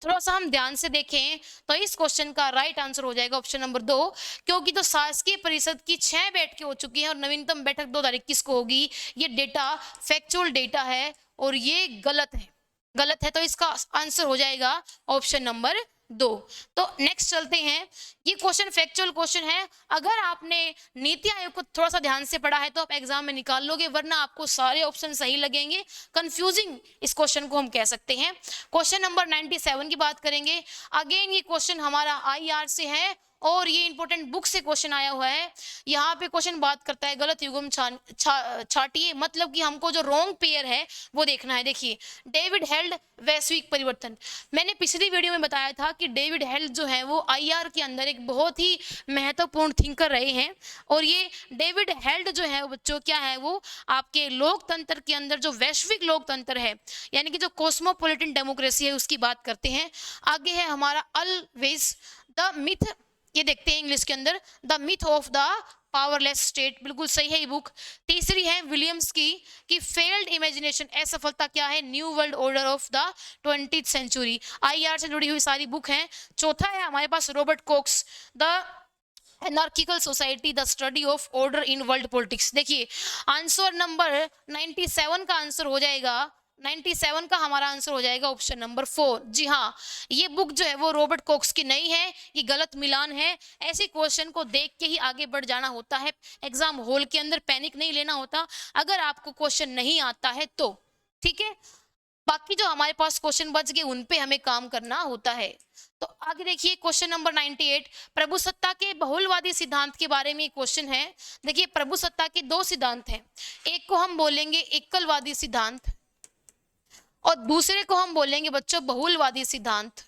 थोड़ा सा हम ध्यान से देखें तो इस क्वेश्चन का राइट आंसर हो जाएगा ऑप्शन नंबर 2, क्योंकि तो शासकीय परिषद की 6 बैठकें हो चुकी हैं और नवीनतम बैठक 2021 को होगी। ये डेटा फैक्चुअल डेटा है और ये गलत है, गलत है, तो इसका आंसर हो जाएगा ऑप्शन नंबर 2। तो नेक्स्ट चलते हैं, ये क्वेश्चन फैक्चुअल क्वेश्चन है। अगर आपने नीति आयोग को थोड़ा सा ध्यान से पढ़ा है तो आप एग्जाम में निकाल लोगे, वरना आपको सारे ऑप्शन सही लगेंगे। कंफ्यूजिंग इस क्वेश्चन को हम कह सकते हैं। क्वेश्चन नंबर 97 की बात करेंगे। अगेन ये क्वेश्चन हमारा IR से है और ये इंपॉर्टेंट बुक से क्वेश्चन आया हुआ है। यहाँ पे क्वेश्चन बात करता है गलत युग्म छाटिए, मतलब कि हमको जो रॉन्ग पेयर है वो देखना है। देखिए, डेविड हेल्ड वैश्विक परिवर्तन, मैंने पिछली वीडियो में बताया था कि डेविड हेल्ड जो है वो IR के अंदर एक बहुत ही महत्वपूर्ण थिंकर रहे हैं। और ये डेविड हेल्ड जो है बच्चों क्या है, वो आपके लोकतंत्र के अंदर जो वैश्विक लोकतंत्र है, यानी कि जो कॉस्मोपॉलिटन डेमोक्रेसी है, उसकी बात करते हैं। आगे है हमारा ऑलवेज द मिथ, ये देखते हैं इंग्लिश के अंदर, the myth of the powerless state, बिल्कुल सही है ये बुक। तीसरी है विलियम्स की फेल्ड इमेजिनेशन, असफलता क्या है, new world order of the 20th century, IR से जुड़ी हुई सारी बुक हैं। चौथा है हमारे पास Robert Cox, the anarchical society, the study of order in world politics. देखिए, आंसर नंबर 97 का आंसर हो जाएगा, 97 का हमारा आंसर हो जाएगा ऑप्शन नंबर 4। जी हाँ, ये बुक जो है वो रॉबर्ट कॉक्स की नहीं है, ये गलत मिलान है। ऐसे क्वेश्चन को देख के ही आगे बढ़ जाना होता है, एग्जाम हॉल के अंदर पैनिक नहीं लेना होता अगर आपको क्वेश्चन नहीं आता है तो, ठीक है। बाकी जो हमारे पास क्वेश्चन बच गए उन पे हमें काम करना होता है। तो आगे देखिए क्वेश्चन नंबर 98, प्रभुसत्ता के बहुलवादी सिद्धांत के बारे में क्वेश्चन है। देखिए, प्रभुसत्ता के 2 सिद्धांत हैं, एक को हम बोलेंगे एकलवादी सिद्धांत और दूसरे को हम बोलेंगे बच्चों बहुलवादी सिद्धांत।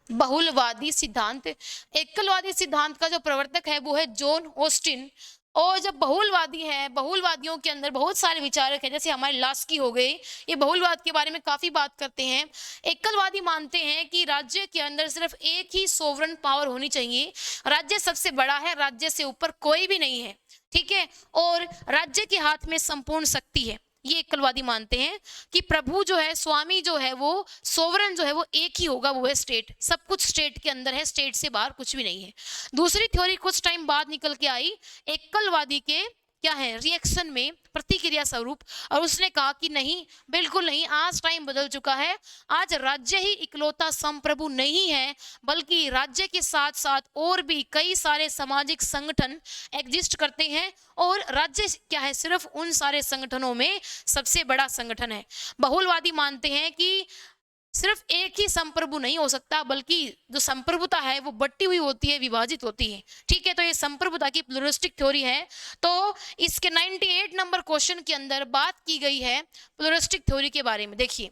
बहुलवादी सिद्धांत, एकलवादी सिद्धांत का जो प्रवर्तक है वो है जॉन ऑस्टिन, और जब बहुलवादी है, बहुलवादियों के अंदर बहुत सारे विचारक हैं, जैसे हमारे लास्की हो गए, ये बहुलवाद के बारे में काफी बात करते हैं। एकलवादी मानते हैं कि राज्य के अंदर सिर्फ एक ही सोवरन पावर होनी चाहिए, राज्य सबसे बड़ा है, राज्य से ऊपर कोई भी नहीं है, ठीक है, और राज्य के हाथ में संपूर्ण शक्ति है। ये एकलवादी मानते हैं कि प्रभु जो है, स्वामी जो है, वो सोवरन जो है वो एक ही होगा, वो है स्टेट, सब कुछ स्टेट के अंदर है, स्टेट से बाहर कुछ भी नहीं है। दूसरी थ्योरी कुछ टाइम बाद निकल के आई एकलवादी के क्या है रिएक्शन में, प्रतिक्रिया स्वरूप, और उसने कहा कि नहीं, बिल्कुल नहीं, आज टाइम बदल चुका है, आज राज्य ही इकलौता संप्रभु नहीं है, बल्कि राज्य के साथ साथ और भी कई सारे सामाजिक संगठन एग्जिस्ट करते हैं, और राज्य क्या है, सिर्फ उन सारे संगठनों में सबसे बड़ा संगठन है। बहुलवादी मानते हैं कि सिर्फ एक ही संप्रभु नहीं हो सकता, बल्कि जो संप्रभुता है वो बटी हुई होती है, विभाजित होती है, ठीक है। तो ये संप्रभुता की प्लूरलिस्टिक थ्योरी है। तो इसके 98 नंबर क्वेश्चन के अंदर बात की गई है प्लूरलिस्टिक थ्योरी के बारे में। देखिए,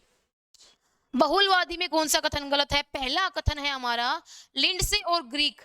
बहुलवादी में कौन सा कथन गलत है? पहला कथन है हमारा लिंडसे और ग्रीक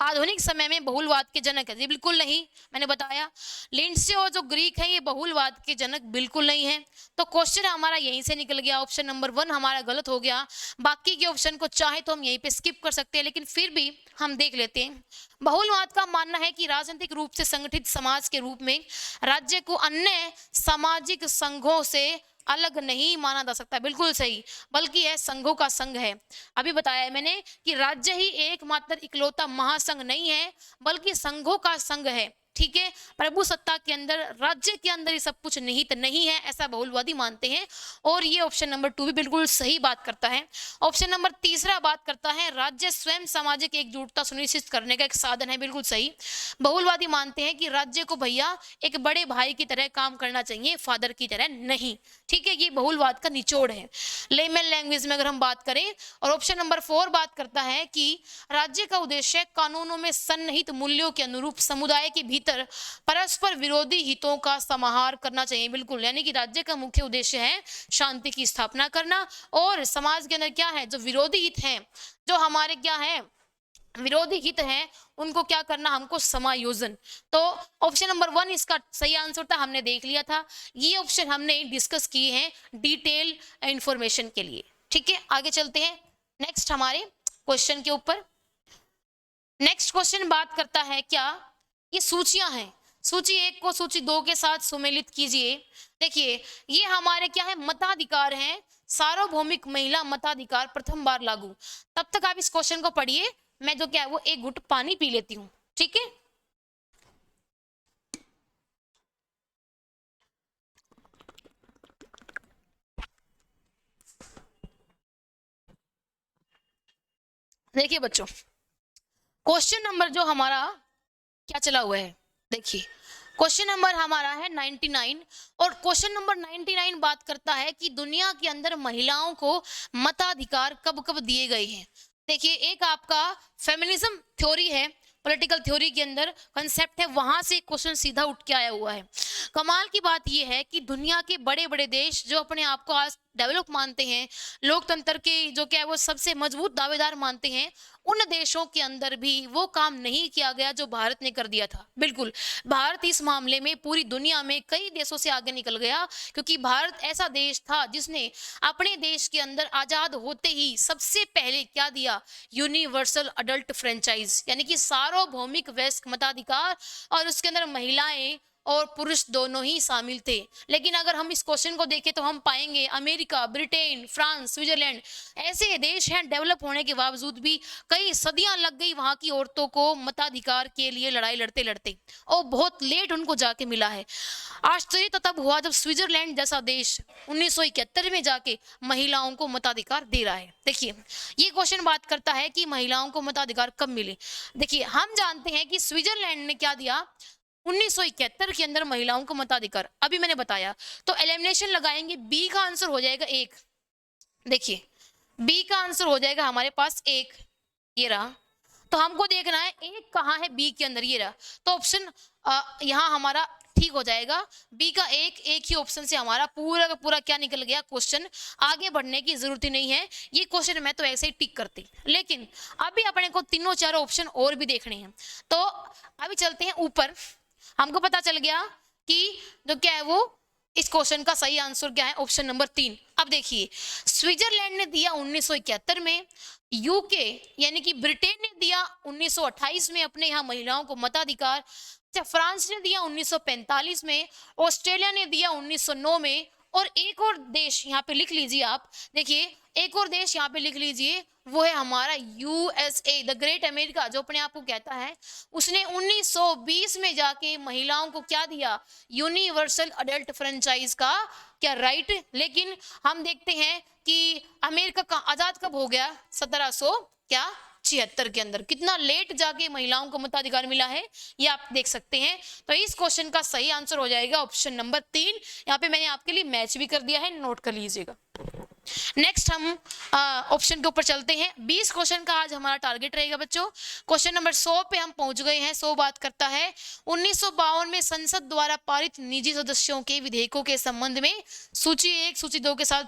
आधुनिक समय में बहुलवाद के जनक है। जी बिल्कुल नहीं, मैंने बताया लिंडसे और जो ग्रीक है ये बहुलवाद के जनक बिल्कुल नहीं है। तो क्वेश्चन हमारा यहीं से निकल गया, ऑप्शन नंबर 1 हमारा गलत हो गया। बाकी के ऑप्शन को चाहे तो हम यहीं पे स्किप कर सकते हैं, लेकिन फिर भी हम देख लेते हैं। बहुलवाद का मानना है कि राजनीतिक रूप से संगठित समाज के रूप में राज्य को अन्य सामाजिक संघों से अलग नहीं माना जा सकता, बिल्कुल सही, बल्कि यह संघों का संघ है। अभी बताया मैंने कि राज्य ही एकमात्र इकलौता महासंघ नहीं है, बल्कि संघों का संघ है, ठीक है। प्रभु सत्ता के अंदर, राज्य के अंदर ये सब कुछ निहित नहीं है, ऐसा बहुलवादी मानते हैं। और ये ऑप्शन नंबर 2 भी बिल्कुल सही बात करता है। ऑप्शन नंबर 3 बात करता है राज्य स्वयं सामाजिक एकजुटता सुनिश्चित करने का एक साधन है, बिल्कुल सही। बहुलवादी मानते हैं कि राज्य को भैया एक बड़े भाई की तरह काम करना चाहिए, फादर की तरह नहीं, ठीक है। ये बहुलवाद का निचोड़ है लेमन लैंग्वेज में अगर हम बात करें। और ऑप्शन नंबर 4 बात करता है कि राज्य का उद्देश्य कानूनों में सन्निहित मूल्यों के अनुरूप समुदाय के भीतर परस्पर विरोधी हितों का समाहार करना चाहिए, बिल्कुल, यानी कि राज्य का मुख्य उद्देश्य है शांति की स्थापना करना, और समाज के अंदर क्या है, जो विरोधी हित हैं, जो हमारे क्या है विरोधी हित हैं, उनको क्या करना, हमको समायोजन। तो ऑप्शन नंबर 1 इसका सही आंसर था, हमने देख लिया था। ये ऑप्शन हमने डिस्कस किए हैं डिटेल इंफॉर्मेशन के लिए, ठीक है। आगे चलते हैं नेक्स्ट हमारे क्वेश्चन के ऊपर। नेक्स्ट क्वेश्चन बात करता है क्या, ये सूचियां हैं, सूची 1 को सूची 2 के साथ सुमेलित कीजिए। देखिए, ये हमारे क्या है मताधिकार हैं, सार्वभौमिक महिला मताधिकार प्रथम बार लागू? तब तक आप इस क्वेश्चन को पढ़िए, मैं जो क्या है वो एक घुट पानी पी लेती हूँ, ठीक है। देखिए बच्चों, क्वेश्चन नंबर जो हमारा क्या चला हुआ है, देखिए क्वेश्चन नंबर हमारा है 99, और क्वेश्चन नंबर 99 बात करता है कि दुनिया के अंदर महिलाओं को मताधिकार कब कब दिए गए हैं। देखिए, एक आपका फेमिनिज्म थ्योरी है, पॉलिटिकल थ्योरी के अंदर कंसेप्ट है, वहां से क्वेश्चन सीधा उठ के आया हुआ है। कमाल की बात यह है कि दुनिया के बड़े बड़े देश जो अपने आप को आज डेवलप मानते हैं, लोकतंत्र के जो क्या है वो सबसे मजबूत दावेदार मानते हैं, उन देशों के अंदर भी वो काम नहीं किया गया जो भारत ने कर दिया था। बिल्कुल, भारत इस मामले में पूरी दुनिया में कई देशों से आगे निकल गया, क्योंकि भारत ऐसा देश था जिसने अपने देश के अंदर आजाद होते ही सबसे पहले क्या दिया, यूनिवर्सल अडल्ट फ्रेंचाइज, यानी कि सार्वभौमिक वयस्क मताधिकार, और उसके अंदर महिलाएं और पुरुष दोनों ही शामिल थे। लेकिन अगर हम इस क्वेश्चन को देखें तो हम पाएंगे अमेरिका, ब्रिटेन, फ्रांस, स्विट्जरलैंड ऐसे देश हैं डेवलप होने के बावजूद भी कई सदियां लग गई वहां की औरतों को मताधिकार के लिए लड़ाई लड़ते लड़ते, और बहुत लेट उनको जाके मिला है। आश्चर्य तो तब हुआ जब स्विट्जरलैंड जैसा देश 1971 में जाके महिलाओं को मताधिकार दे रहा है। देखिए, ये क्वेश्चन बात करता है कि महिलाओं को मताधिकार कब मिले। देखिए, हम जानते हैं कि स्विट्जरलैंड ने क्या दिया, 1971 के अंदर महिलाओं को मताधिकार। अभी मैंने बताया, तो एलिमिनेशन लगाएंगे, बी का आंसर हो जाएगा एक। देखिए, बी का आंसर हो जाएगा हमारे पास एक, ये रहा। तो हमको देखना है एक कहाँ है बी के अंदर, ये रहा। तो ऑप्शन यहाँ हमारा ठीक हो जाएगा, बी का एक ही ऑप्शन से हमारा पूरा का पूरा क्या निकल गया क्वेश्चन। आगे बढ़ने की जरूरत ही नहीं है, ये क्वेश्चन मैं तो ऐसे ही टिक करती। लेकिन अभी अपने को तीनों चारों ऑप्शन और भी देखने हैं, तो अभी चलते हैं ऊपर। हमको पता चल गया कि जो क्या है वो इस क्वेश्चन का सही आंसर क्या है, ऑप्शन नंबर 3। अब देखिए, स्विट्जरलैंड ने दिया 1971 में, यूके यानी कि ब्रिटेन ने दिया 1928 में अपने यहाँ महिलाओं को मताधिकार, अच्छा फ्रांस ने दिया 1945 में, ऑस्ट्रेलिया ने दिया 1909 में, और एक और देश यहाँ पे लिख लीजिए आप, देखिए एक और देश यहाँ पे लिख लीजिए, वो है हमारा यूएसए, द ग्रेट अमेरिका जो अपने आप को कहता है, उसने 1920 में जाके महिलाओं को क्या दिया, यूनिवर्सल अडल्ट फ्रेंचाइज का क्या राइट। लेकिन हम देखते हैं कि अमेरिका का आजाद कब हो गया, 1776 के अंदर। कितना लेट जाके महिलाओं को मताधिकार मिला है, ये आप देख सकते हैं। तो इस क्वेश्चन का सही आंसर हो जाएगा ऑप्शन नंबर 3। यहाँ पे मैंने आपके लिए मैच भी कर दिया है, नोट कर लीजिएगा। नेक्स्ट हम ऑप्शन के ऊपर चलते हैं। 20 क्वेश्चन का आज हमारा टारगेट रहेगा बच्चों। क्वेश्चन नंबर 100 पे हम पहुंच गए हैं। 100 बात करता है 1952 में संसद द्वारा पारित निजी सदस्यों के विधेयकों के संबंध में सूची 1 सूची 2 के साथ,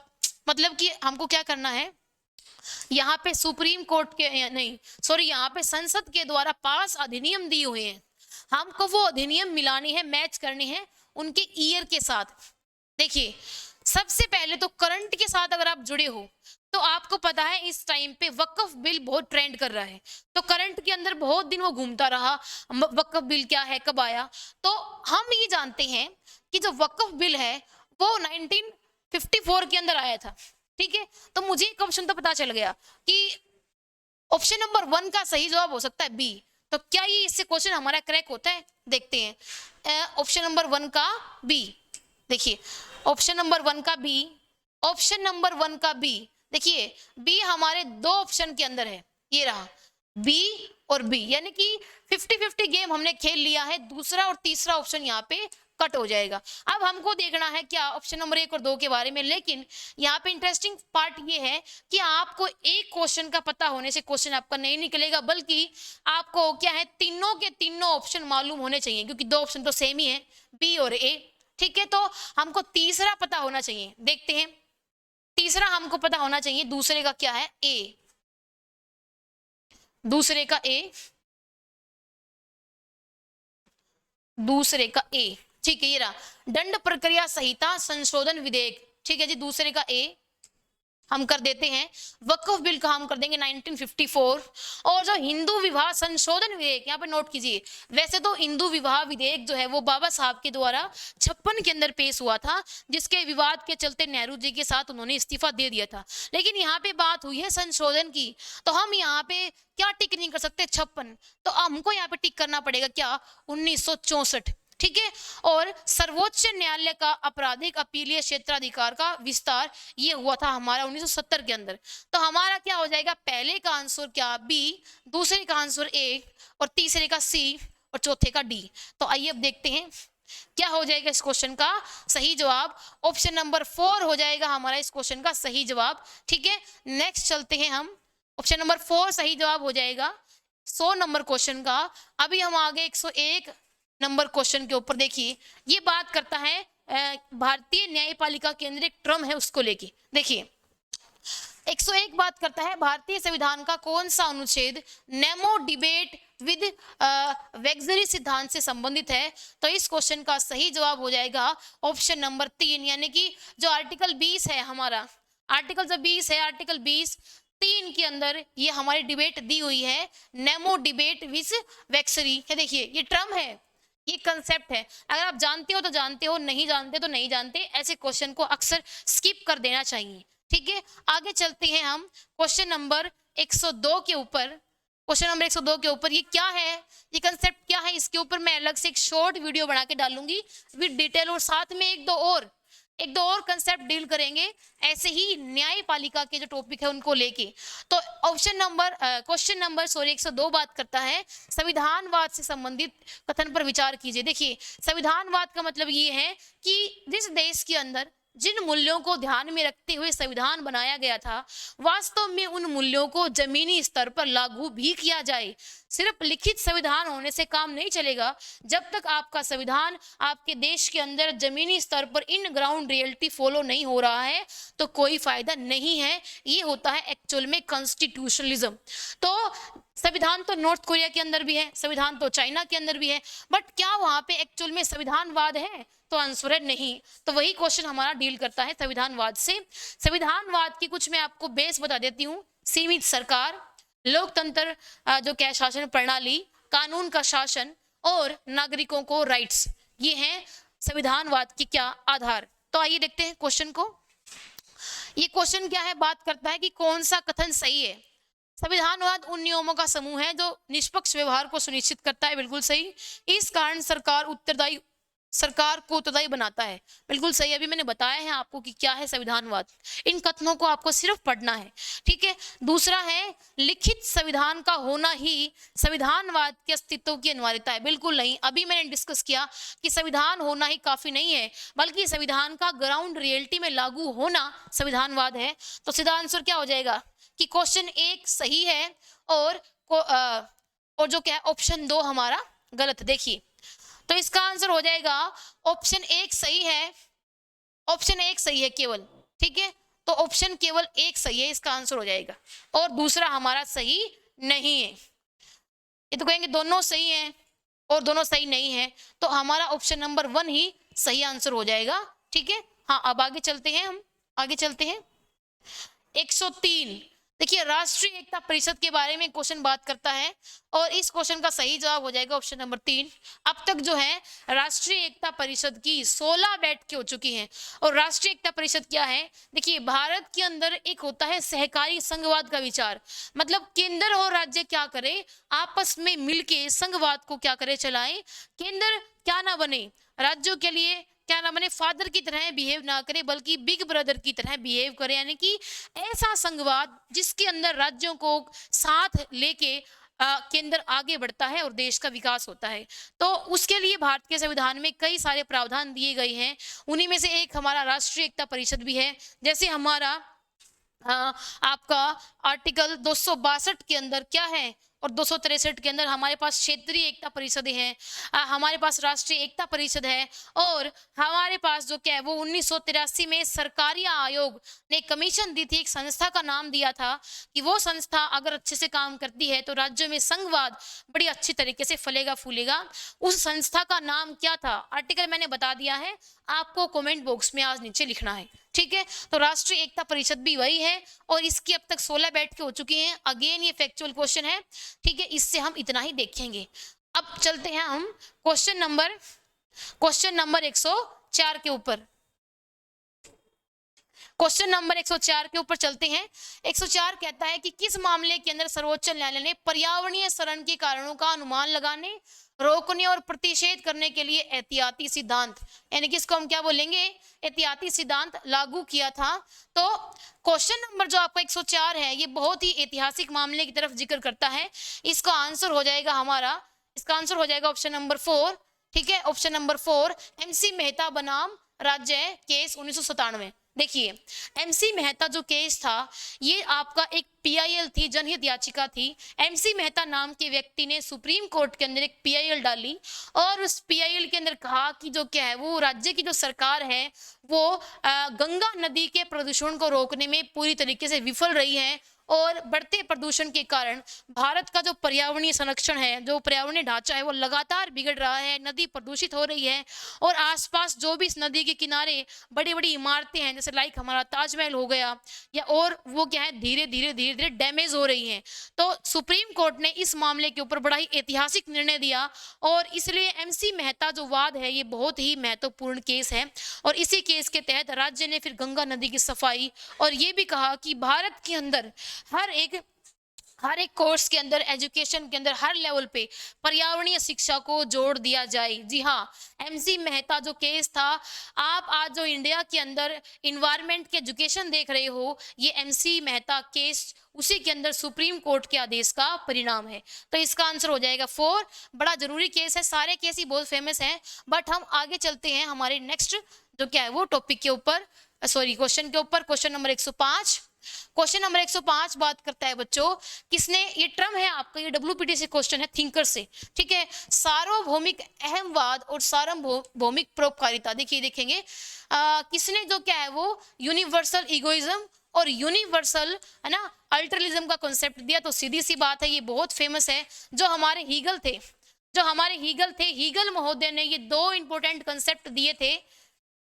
मतलब कि हमको क्या करना है, यहाँ पे सुप्रीम कोर्ट के नहीं सॉरी यहाँ पे संसद के द्वारा पास अधिनियम दिए हुए हैं, हमको वो अधिनियम मिलानी है, मैच करनी है उनके ईयर के साथ। देखिए, सबसे पहले तो करंट के साथ अगर आप जुड़े हो तो आपको पता है इस टाइम पे वक्फ बिल बहुत ट्रेंड कर रहा है, तो करंट के अंदर बहुत दिन वो घूमता रहा, वक्फ बिल क्या है कब आया। तो हम ये जानते हैं कि जो वक्फ बिल है वो 1954 के अंदर आया था, ठीक है। तो मुझे एक ऑप्शन तो पता चल गया कि ऑप्शन नंबर 1 का सही जवाब हो सकता है बी। तो क्या ये इससे क्वेश्चन हमारा क्रैक होता है, देखते हैं। ऑप्शन नंबर 1 का बी, देखिए ऑप्शन नंबर 1 का बी, ऑप्शन नंबर 1 का बी। देखिए बी हमारे दो ऑप्शन के अंदर है, ये रहा बी और बी, यानी कि 50-50 गेम हमने खेल लिया है। दूसरा और तीसरा ऑप्शन यहाँ पे कट हो जाएगा। अब हमको देखना है क्या ऑप्शन नंबर 1 और 2 के बारे में। लेकिन यहाँ पे इंटरेस्टिंग पार्ट ये है कि आपको एक क्वेश्चन का पता होने से क्वेश्चन आपका नहीं निकलेगा, बल्कि आपको क्या है तीनों के तीनों ऑप्शन मालूम होने चाहिए, क्योंकि दो ऑप्शन तो सेम ही है, बी और ए, ठीक है। तो हमको तीसरा पता होना चाहिए, देखते हैं तीसरा हमको पता होना चाहिए, दूसरे का क्या है ए, दूसरे का ए, दूसरे का ए, ठीक है। ये रहा दंड प्रक्रिया संहिता संशोधन विधेयक, ठीक है जी, दूसरे का ए। हम कर देते हैं। वक्फ बिल का हम कर देंगे 1954। और जो हिंदू विवाह संशोधन विधेयक, यहाँ पे नोट कीजिए, वैसे तो हिंदू विवाह विधेयक जो है वो बाबा साहब के द्वारा 56 के अंदर पेश हुआ था, जिसके विवाद के चलते नेहरू जी के साथ उन्होंने इस्तीफा दे दिया था। लेकिन यहाँ पे बात हुई है संशोधन की, तो हम यहाँ पे क्या टिक नहीं कर सकते 56, तो हमको यहाँ पे टिक करना पड़ेगा क्या 1964, ठीक है। और सर्वोच्च न्यायालय का आपराधिक अपीलीय क्षेत्राधिकार का विस्तार ये हुआ था हमारा 1970 के अंदर। तो हमारा क्या हो जाएगा, पहले का आंसर क्या बी, दूसरे का आंसर ए, और तीसरे का सी, और चौथे का डी। तो आइए अब देखते हैं क्या हो जाएगा इस क्वेश्चन का सही जवाब। ऑप्शन नंबर 4 हो जाएगा हमारा इस क्वेश्चन का सही जवाब, ठीक है। नेक्स्ट चलते हैं हम, ऑप्शन नंबर 4 सही जवाब हो जाएगा 100 नंबर क्वेश्चन का। अभी हम आगे 101 नंबर क्वेश्चन के ऊपर। देखिए ये बात करता है भारतीय न्यायपालिका के अंदर एक टर्म है उसको लेके। देखिए 101 बात करता है भारतीय संविधान का कौन सा अनुच्छेद नेमो डिबेट विद वेक्सरी सिद्धांत से संबंधित है। तो इस क्वेश्चन का सही जवाब हो जाएगा ऑप्शन नंबर 3, यानी कि जो आर्टिकल 20 है हमारा, आर्टिकल जो 20 है, आर्टिकल 20(3) के अंदर ये हमारी डिबेट दी हुई है, नेमो डिबेट विद वेक्सरी है। देखिए ये टर्म है, ये कंसेप्ट है, अगर आप जानते हो तो जानते हो, नहीं जानते तो नहीं जानते, ऐसे क्वेश्चन को अक्सर स्किप कर देना चाहिए, ठीक है। आगे चलते हैं हम क्वेश्चन नंबर 102 के ऊपर। क्वेश्चन नंबर 102 के ऊपर ये क्या है, ये कंसेप्ट क्या है, इसके ऊपर मैं अलग से एक शॉर्ट वीडियो बना के डालूंगी विद डिटेल, और साथ में एक दो और कंसेप्ट डील करेंगे ऐसे ही न्यायपालिका के जो टॉपिक है उनको लेके। तो क्वेश्चन नंबर 102 बात करता है संविधानवाद से संबंधित कथन पर विचार कीजिए। देखिए संविधानवाद का मतलब ये है कि जिस देश के अंदर जिन मूल्यों को ध्यान में रखते हुए संविधान बनाया गया था, वास्तव में उन मूल्यों को जमीनी स्तर पर लागू भी किया जाए। सिर्फ लिखित संविधान होने से काम नहीं चलेगा, जब तक आपका संविधान आपके देश के अंदर जमीनी स्तर पर इन ग्राउंड रियलिटी फॉलो नहीं हो रहा है तो कोई फायदा नहीं है। ये होता है एक्चुअल में कॉन्स्टिट्यूशनलिज्म। तो संविधान तो नॉर्थ कोरिया के अंदर भी है, संविधान तो चाइना के अंदर भी है, बट क्या वहां पे एक्चुअल में संविधानवाद है, तो आंसर है नहीं। तो वही क्वेश्चन हमारा डील करता है संविधानवाद से। संविधानवाद की कुछ मैं आपको बेस बता देती हूँ। सीमित सरकार, लोकतंत्र, जो क्या शासन प्रणाली, कानून का शासन और नागरिकों को राइट्स, ये हैं संविधानवाद की क्या आधार। तो आइए देखते हैं क्वेश्चन को। ये क्वेश्चन क्या है, बात करता है कि कौन सा कथन सही है। संविधानवाद उन नियमों का समूह है जो निष्पक्ष व्यवहार को सुनिश्चित करता है, बिल्कुल सही। इस कारण सरकार को उत्तरदायी बनाता है, बिल्कुल सही। अभी मैंने बताया है आपको कि क्या है संविधानवाद, इन कथनों को आपको सिर्फ पढ़ना है, ठीक है। दूसरा है लिखित संविधान का होना ही संविधानवाद के अस्तित्व की अनिवार्यता है, बिल्कुल नहीं। अभी मैंने डिस्कस किया कि संविधान होना ही काफी नहीं है, बल्कि संविधान का ग्राउंड रियलिटी में लागू होना संविधानवाद है। तो सीधा आंसर क्या हो जाएगा कि क्वेश्चन 1 सही है और जो क्या है ऑप्शन 2 हमारा गलत। देखिए तो इसका आंसर हो जाएगा ऑप्शन 1 सही है, ऑप्शन 1 सही है केवल, ठीक है। तो ऑप्शन केवल 1 सही है, इसका आंसर हो जाएगा, और दूसरा हमारा सही नहीं है। ये तो कहेंगे दोनों सही हैं और दोनों सही नहीं है, तो हमारा ऑप्शन नंबर 1 ही सही आंसर हो जाएगा, ठीक है। हाँ अब आगे चलते हैं, हम आगे चलते हैं 103। देखिए राष्ट्रीय एकता परिषद के बारे में क्वेश्चन बात करता है, और इस क्वेश्चन का सही जवाब हो जाएगा ऑप्शन नंबर 3। अब तक जो है राष्ट्रीय एकता परिषद की 16 बैठकें हो चुकी हैं। और राष्ट्रीय एकता परिषद क्या है, देखिए भारत के अंदर एक होता है सहकारी संघवाद का विचार, मतलब केंद्र और राज्य क्या करे, आपस में मिलके संघवाद को क्या करे, चलाएं। केंद्र क्या ना बने, राज्यों के लिए क्या ना बने, फादर की तरह बिहेव ना करे, बल्कि बिग ब्रदर की तरह बिहेव करे, यानी कि ऐसा संघवाद जिसके अंदर राज्यों को साथ लेके केंद्र आगे बढ़ता है और देश का विकास होता है। तो उसके लिए भारत के संविधान में कई सारे प्रावधान दिए गए हैं, उन्हीं में से एक हमारा राष्ट्रीय एकता परिषद भी है। जैसे हमारा आपका आर्टिकल 262 के अंदर क्या है और 263 के अंदर हमारे पास क्षेत्रीय एकता परिषदें हैं, हमारे पास राष्ट्रीय एकता परिषद है, और हमारे पास जो क्या है वो 1983 में सरकारी आयोग ने कमीशन दी थी, एक संस्था का नाम दिया था कि वो संस्था अगर अच्छे से काम करती है तो राज्यों में संघवाद बड़ी अच्छी तरीके से फलेगा फूलेगा। उस संस्था का नाम क्या था, आर्टिकल मैंने बता दिया है, आपको कॉमेंट बॉक्स में आज नीचे लिखना है, ठीक है, तो राष्ट्रीय एकता परिषद भी वही है और इसकी अब तक 16 बैठ के हो चुकी हैं। अगेन ये फैक्चुअल क्वेश्चन है, ठीक है, इससे हम इतना ही देखेंगे। अब चलते हैं हम क्वेश्चन नंबर 104 के ऊपर। क्वेश्चन नंबर 104 के ऊपर चलते हैं। 104 कहता है कि किस मामले के अंदर सर्वोच्च न्यायालय ने पर्यावरणीय क्षरण के कारणों का अनुमान लगाने, रोकने और प्रतिषेध करने के लिए एहतियाती सिद्धांत, यानी कि इसको हम क्या बोलेंगे, एहतियाती सिद्धांत लागू किया था। तो क्वेश्चन नंबर जो आपका 104 है ये बहुत ही ऐतिहासिक मामले की तरफ जिक्र करता है। इसका आंसर हो जाएगा हमारा, इसका आंसर हो जाएगा ऑप्शन नंबर 4, ठीक है, ऑप्शन नंबर 4 MC मेहता बनाम राज्य केस 1997। देखिए MC मेहता जो केस था ये आपका एक PIL थी, जनहित याचिका थी। MC मेहता नाम के व्यक्ति ने सुप्रीम कोर्ट के अंदर एक PIL डाली और उस PIL के अंदर कहा कि जो क्या है वो राज्य की जो सरकार है वो गंगा नदी के प्रदूषण को रोकने में पूरी तरीके से विफल रही है और बढ़ते प्रदूषण के कारण भारत का जो पर्यावरणीय संरक्षण है, जो पर्यावरणीय ढांचा है वो लगातार बिगड़ रहा है, नदी प्रदूषित हो रही है और आसपास जो भी इस नदी के किनारे बड़ी बड़ी इमारतें हैं जैसे लाइक हमारा ताजमहल हो गया या और वो क्या है धीरे धीरे डैमेज हो रही हैं। तो सुप्रीम कोर्ट ने इस मामले के ऊपर बड़ा ही ऐतिहासिक निर्णय दिया और इसलिए MC मेहता जो वाद है ये बहुत ही महत्वपूर्ण केस है और इसी केस के तहत राज्य ने फिर गंगा नदी की सफाई और ये भी कहा कि भारत के अंदर हर एक कोर्स के अंदर, एजुकेशन के अंदर हर लेवल पे पर्यावरणीय शिक्षा को जोड़ दिया जाए। जी हाँ, MC मेहता जो केस था, आप आज जो इंडिया के अंदर इन्वायरमेंट के एजुकेशन देख रहे हो ये MC मेहता केस उसी के अंदर सुप्रीम कोर्ट के आदेश का परिणाम है। तो इसका आंसर हो जाएगा 4। बड़ा जरूरी केस है, सारे केस ही बहुत फेमस हैं, बट हम आगे चलते हैं हमारे नेक्स्ट जो क्या है वो टॉपिक के ऊपर, सॉरी क्वेश्चन के ऊपर। क्वेश्चन नंबर 105, क्वेश्चन नंबर 105 बात करता है बच्चों, किसने, ये टर्म है आपका, ये WPTC क्वेश्चन है थिंकर से, ठीक है, सार्वभौमिक अहमवाद और सार्वभौमिक परोपकारिता। देखिए देखेंगे किसने जो क्या है वो यूनिवर्सल इगोइज्म और यूनिवर्सल है ना अल्ट्रलिज्म का कॉन्सेप्ट दिया। तो सीधी सी बात है ये बहुत फेमस है, जो हमारे हीगल थे, हीगल महोदय ने ये 2 इंपॉर्टेंट कंसेप्ट दिए थे।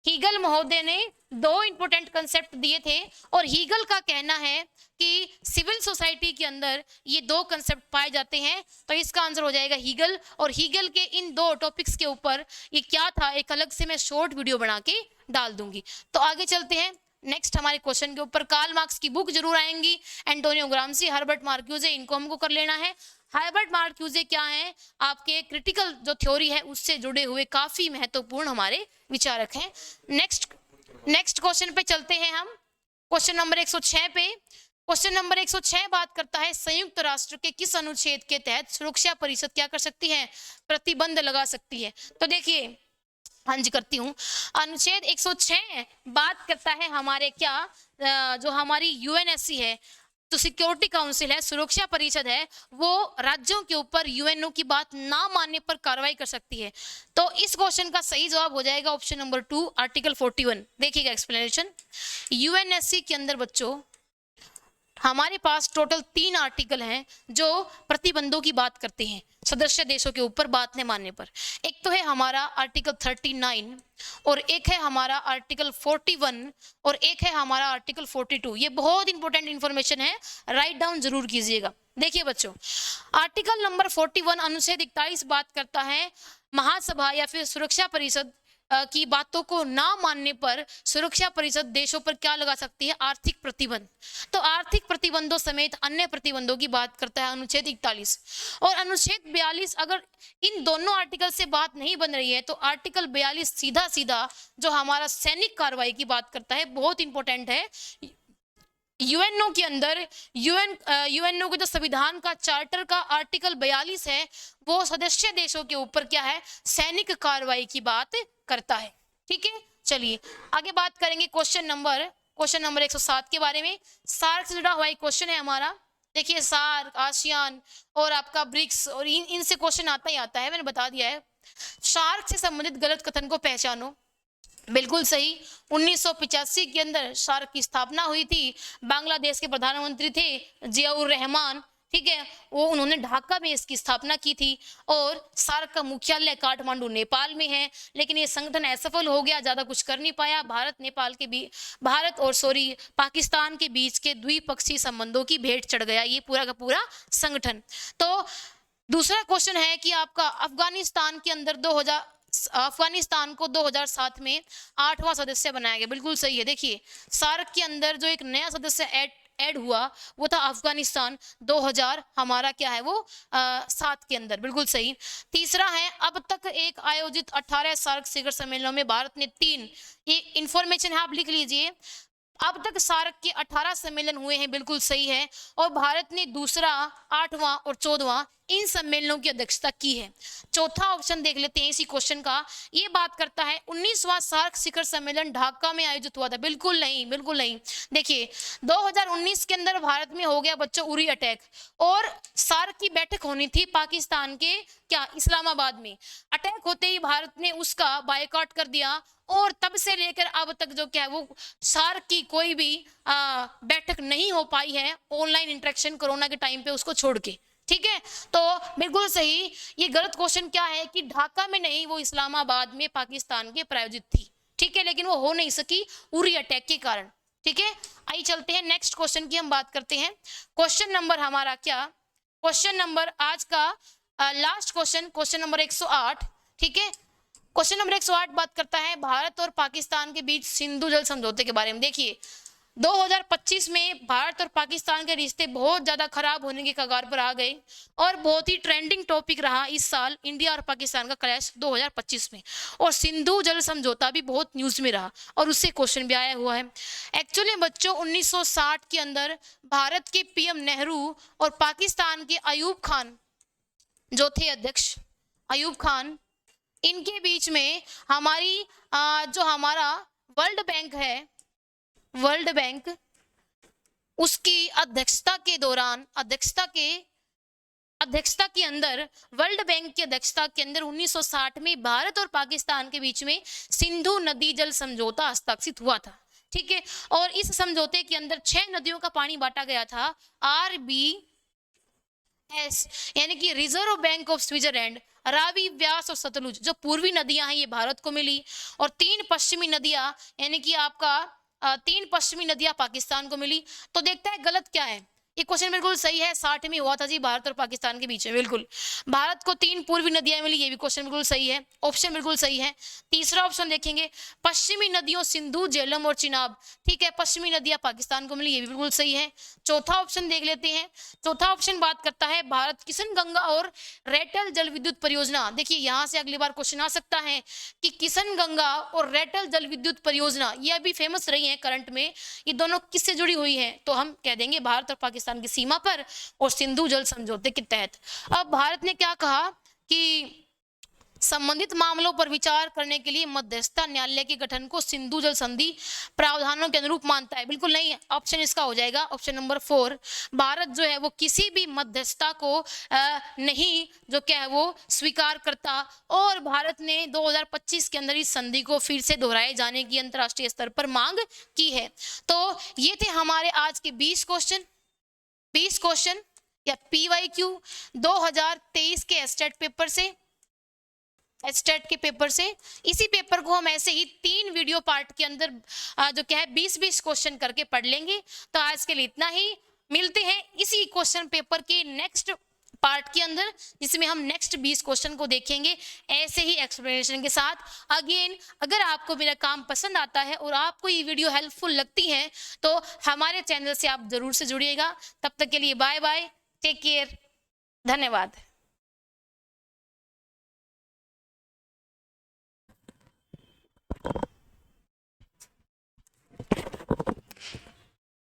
हीगल महोदय ने 2 इंपॉर्टेंट कंसेप्ट दिए थे और हीगल का कहना है कि सिविल सोसाइटी के अंदर ये 2 कंसेप्ट पाए जाते हैं। तो इसका आंसर हो जाएगा हीगल, और हीगल के इन 2 टॉपिक्स के ऊपर ये क्या था एक अलग से मैं शॉर्ट वीडियो बना के डाल दूंगी। तो आगे चलते हैं नेक्स्ट हमारे क्वेश्चन के ऊपर। कार्ल मार्क्स की बुक जरूर आएंगी, एंटोनियो ग्राम्सी, हर्बर्ट मार्क्यूजे, इनको हमको कर लेना है। हर्बर्ट मार्क्यूजे क्या है, आपके क्रिटिकल जो थ्योरी है उससे जुड़े हुए काफी महत्वपूर्ण हमारे विचारक हैं। नेक्स्ट क्वेश्चन पे चलते हैं हम, क्वेश्चन नंबर 106 पे। क्वेश्चन नंबर 106 बात करता है संयुक्त राष्ट्र के किस अनुच्छेद के तहत सुरक्षा परिषद क्या कर सकती है, प्रतिबंध लगा सकती है। तो देखिए हाँ जी करती हूँ, अनुच्छेद 106 बात करता है हमारे क्या जो हमारी UNSC है, तो सिक्योरिटी काउंसिल है, सुरक्षा परिषद है, वो राज्यों के ऊपर UNO की बात ना मानने पर कार्रवाई कर सकती है। तो इस क्वेश्चन का सही जवाब हो जाएगा ऑप्शन नंबर 2 आर्टिकल 41। देखिएगा एक्सप्लेनेशन, UNSC के अंदर बच्चों हमारे पास टोटल 3 आर्टिकल हैं जो प्रतिबंधों की बात करते हैं सदस्य देशों के ऊपर बात नहीं मानने पर। एक तो है हमारा आर्टिकल 39 और एक है हमारा आर्टिकल 41 और एक है हमारा आर्टिकल 42। ये बहुत इंपॉर्टेंट इंफॉर्मेशन है, राइट डाउन जरूर कीजिएगा। देखिए बच्चों, आर्टिकल नंबर 41 अनुच्छेद 41 बात करता है महासभा या फिर सुरक्षा परिषद की बातों को ना मानने पर सुरक्षा परिषद देशों पर क्या लगा सकती है, आर्थिक प्रतिबंध। तो आर्थिक प्रतिबंधों समेत अन्य प्रतिबंधों की बात करता है अनुच्छेद 41 और अनुच्छेद 42। अगर इन दोनों आर्टिकल से बात नहीं बन रही है तो आर्टिकल 42 सीधा सीधा जो हमारा सैनिक कार्रवाई की बात करता है, बहुत इंपॉर्टेंट है। UNO के अंदर UNO के जो संविधान का चार्टर का आर्टिकल 42 है वो सदस्य देशों के ऊपर क्या है, सैनिक कार्रवाई की बात करता है। ठीक है, चलिए आगे बात करेंगे क्वेश्चन नंबर 107 के बारे में। सार्क से जुड़ा हुआ एक क्वेश्चन है हमारा। देखिए सार्क, आसियान और आपका ब्रिक्स और इनसे क्वेश्चन आता ही आता है, मैंने बता दिया है। सार्क से संबंधित गलत कथन को पहचानो। बिल्कुल सही, 1985 के अंदर सार्क की स्थापना हुई थी। बांग्लादेश के प्रधानमंत्री थे जियाउर रहमान, ठीक है, वो उन्होंने ढाका में इसकी स्थापना की थी और सार्क का मुख्यालय काठमांडू नेपाल में है। लेकिन ये संगठन असफल हो गया, ज्यादा कुछ कर नहीं पाया। भारत और पाकिस्तान के बीच के द्विपक्षीय संबंधों की भेंट चढ़ गया ये पूरा का पूरा संगठन। तो दूसरा क्वेश्चन है कि आपका अफगानिस्तान को 2007 में 8वां सदस्य बनाया गया। बिल्कुल सही है। देखिए, सार्क के अंदर जो एक नया सदस्य ऐड हुआ वो था अफगानिस्तान। 2000 हमारा क्या है वो 7 के अंदर। बिल्कुल सही। तीसरा है, अब तक एक आयोजित 18 सार्क शिखर सम्मेलनों में भारत ने 3, ये इंफॉर्मेशन है आप लिख लीजिए, अब तक सार्क के 18 सम्मेलन हुए हैं। बिल्कुल सही है। और भारत ने दूसरा, 8वां और 14वां इन सम्मेलनों की अध्यक्षता की है। चौथा ऑप्शन देख लेते हैं इसी क्वेश्चन का। ये बात करता है 19वां सार्क शिखर सम्मेलन ढाका में आयोजित हुआ था। बिल्कुल नहीं, बिल्कुल नहीं। देखिए, 2019 के अंदर भारत में हो गया बच्चों उरी अटैक, और सार्क की बैठक होनी थी पाकिस्तान के क्या इस्लामाबाद में। अटैक होते ही भारत ने उसका बायकॉट कर दिया, और तब से लेकर अब तक जो क्या है वो सार्क की कोई भी बैठक नहीं हो पाई है, ऑनलाइन इंटरेक्शन कोरोना के टाइम पे उसको छोड़ के। ठीक है, तो बिल्कुल सही। ये गलत क्वेश्चन क्या है कि ढाका में नहीं, वो इस्लामाबाद में पाकिस्तान के प्रायोजित थी। ठीक है, लेकिन वो हो नहीं सकी उरी अटैक के कारण। ठीक है, आइए चलते हैं नेक्स्ट क्वेश्चन की हम बात करते हैं। क्वेश्चन नंबर हमारा क्या, क्वेश्चन नंबर आज का लास्ट क्वेश्चन नंबर 108। ठीक है, क्वेश्चन नंबर 108 बात करता है भारत और पाकिस्तान के बीच सिंधु जल समझौते के बारे में। देखिए, 2025 में भारत और पाकिस्तान के रिश्ते बहुत ज्यादा खराब होने के कगार पर आ गए, और बहुत ही ट्रेंडिंग टॉपिक रहा इस साल इंडिया और पाकिस्तान का क्लैश 2025 में। और सिंधु जल समझौता भी बहुत न्यूज में रहा, और उससे क्वेश्चन भी आया हुआ है। एक्चुअली बच्चों 1960 के अंदर भारत के पीएम नेहरू और पाकिस्तान के अयूब खान जो थे अध्यक्ष, अयूब खान, इनके बीच में जो हमारा वर्ल्ड बैंक है, वर्ल्ड बैंक, उसकी अध्यक्षता के दौरान अध्यक्षता के अंदर वर्ल्ड बैंक की अध्यक्षता के अंदर 1960 में भारत और पाकिस्तान के बीच में सिंधु नदी जल समझौता हस्ताक्षरित हुआ था। ठीक है, और इस समझौते के अंदर 6 नदियों का पानी बांटा गया था। RBS यानी कि Reserve Bank of Switzerland, Ravi, Beas और सतलुज जो पूर्वी नदियां हैं ये भारत को मिली, और 3 पश्चिमी नदियां यानी कि आपका 3 पश्चिमी नदियां पाकिस्तान को मिली। तो देखते हैं गलत क्या है। ये क्वेश्चन बिल्कुल सही है, 60 में हुआ था जी भारत और पाकिस्तान के बीच में। बिल्कुल, भारत को 3 पूर्वी नदियां मिली, ये भी क्वेश्चन बिल्कुल सही है, ऑप्शन बिल्कुल सही है। तीसरा ऑप्शन देखेंगे, पश्चिमी नदियों सिंधु, झेलम और चिनाब, ठीक है, पश्चिमी नदियां पाकिस्तान को मिली, ये भी बिल्कुल सही है। चौथा ऑप्शन देख लेते हैं। चौथा ऑप्शन बात करता है भारत किशन गंगा और रेटल जल विद्युत परियोजना। देखिए, यहां से अगली बार क्वेश्चन आ सकता है कि किशन गंगा और रेटल जल विद्युत परियोजना ये अभी फेमस रही है करंट में, ये दोनों किससे जुड़ी हुई है, तो हम कह देंगे भारत और पाकिस्तान की सीमा पर और सिंधु जल समझौते के तहत। अब भारत ने क्या कहा कि संबंधित मामलों पर विचार करने के लिए मध्यस्थता न्यायालय के गठन को सिंधु जल संधि प्रावधानों के अनुरूप मानता है। बिल्कुल नहीं, ऑप्शन इसका हो जाएगा ऑप्शन नंबर 4। भारत जो है वो किसी भी मध्यस्थता को नहीं जो क्या है वो स्वीकार करता, और भारत ने 2025 के अंदर इस संधि को फिर से दोहराए जाने की अंतर्राष्ट्रीय स्तर पर मांग की है। तो ये थे हमारे आज के 20 क्वेश्चन या PYQ 2023 के स्टेट के पेपर से। इसी पेपर को हम ऐसे ही 3 वीडियो पार्ट के अंदर जो क्या है 20-20 क्वेश्चन करके पढ़ लेंगे। तो आज के लिए इतना ही, मिलते हैं इसी क्वेश्चन पेपर के नेक्स्ट पार्ट के अंदर, जिसमें हम नेक्स्ट 20 क्वेश्चन को देखेंगे ऐसे ही एक्सप्लेनेशन के साथ। अगेन, अगर आपको मेरा काम पसंद आता है और आपको ये वीडियो हेल्पफुल लगती है तो हमारे चैनल से आप जरूर से जुड़िएगा। तब तक के लिए बाय बाय, टेक केयर, धन्यवाद।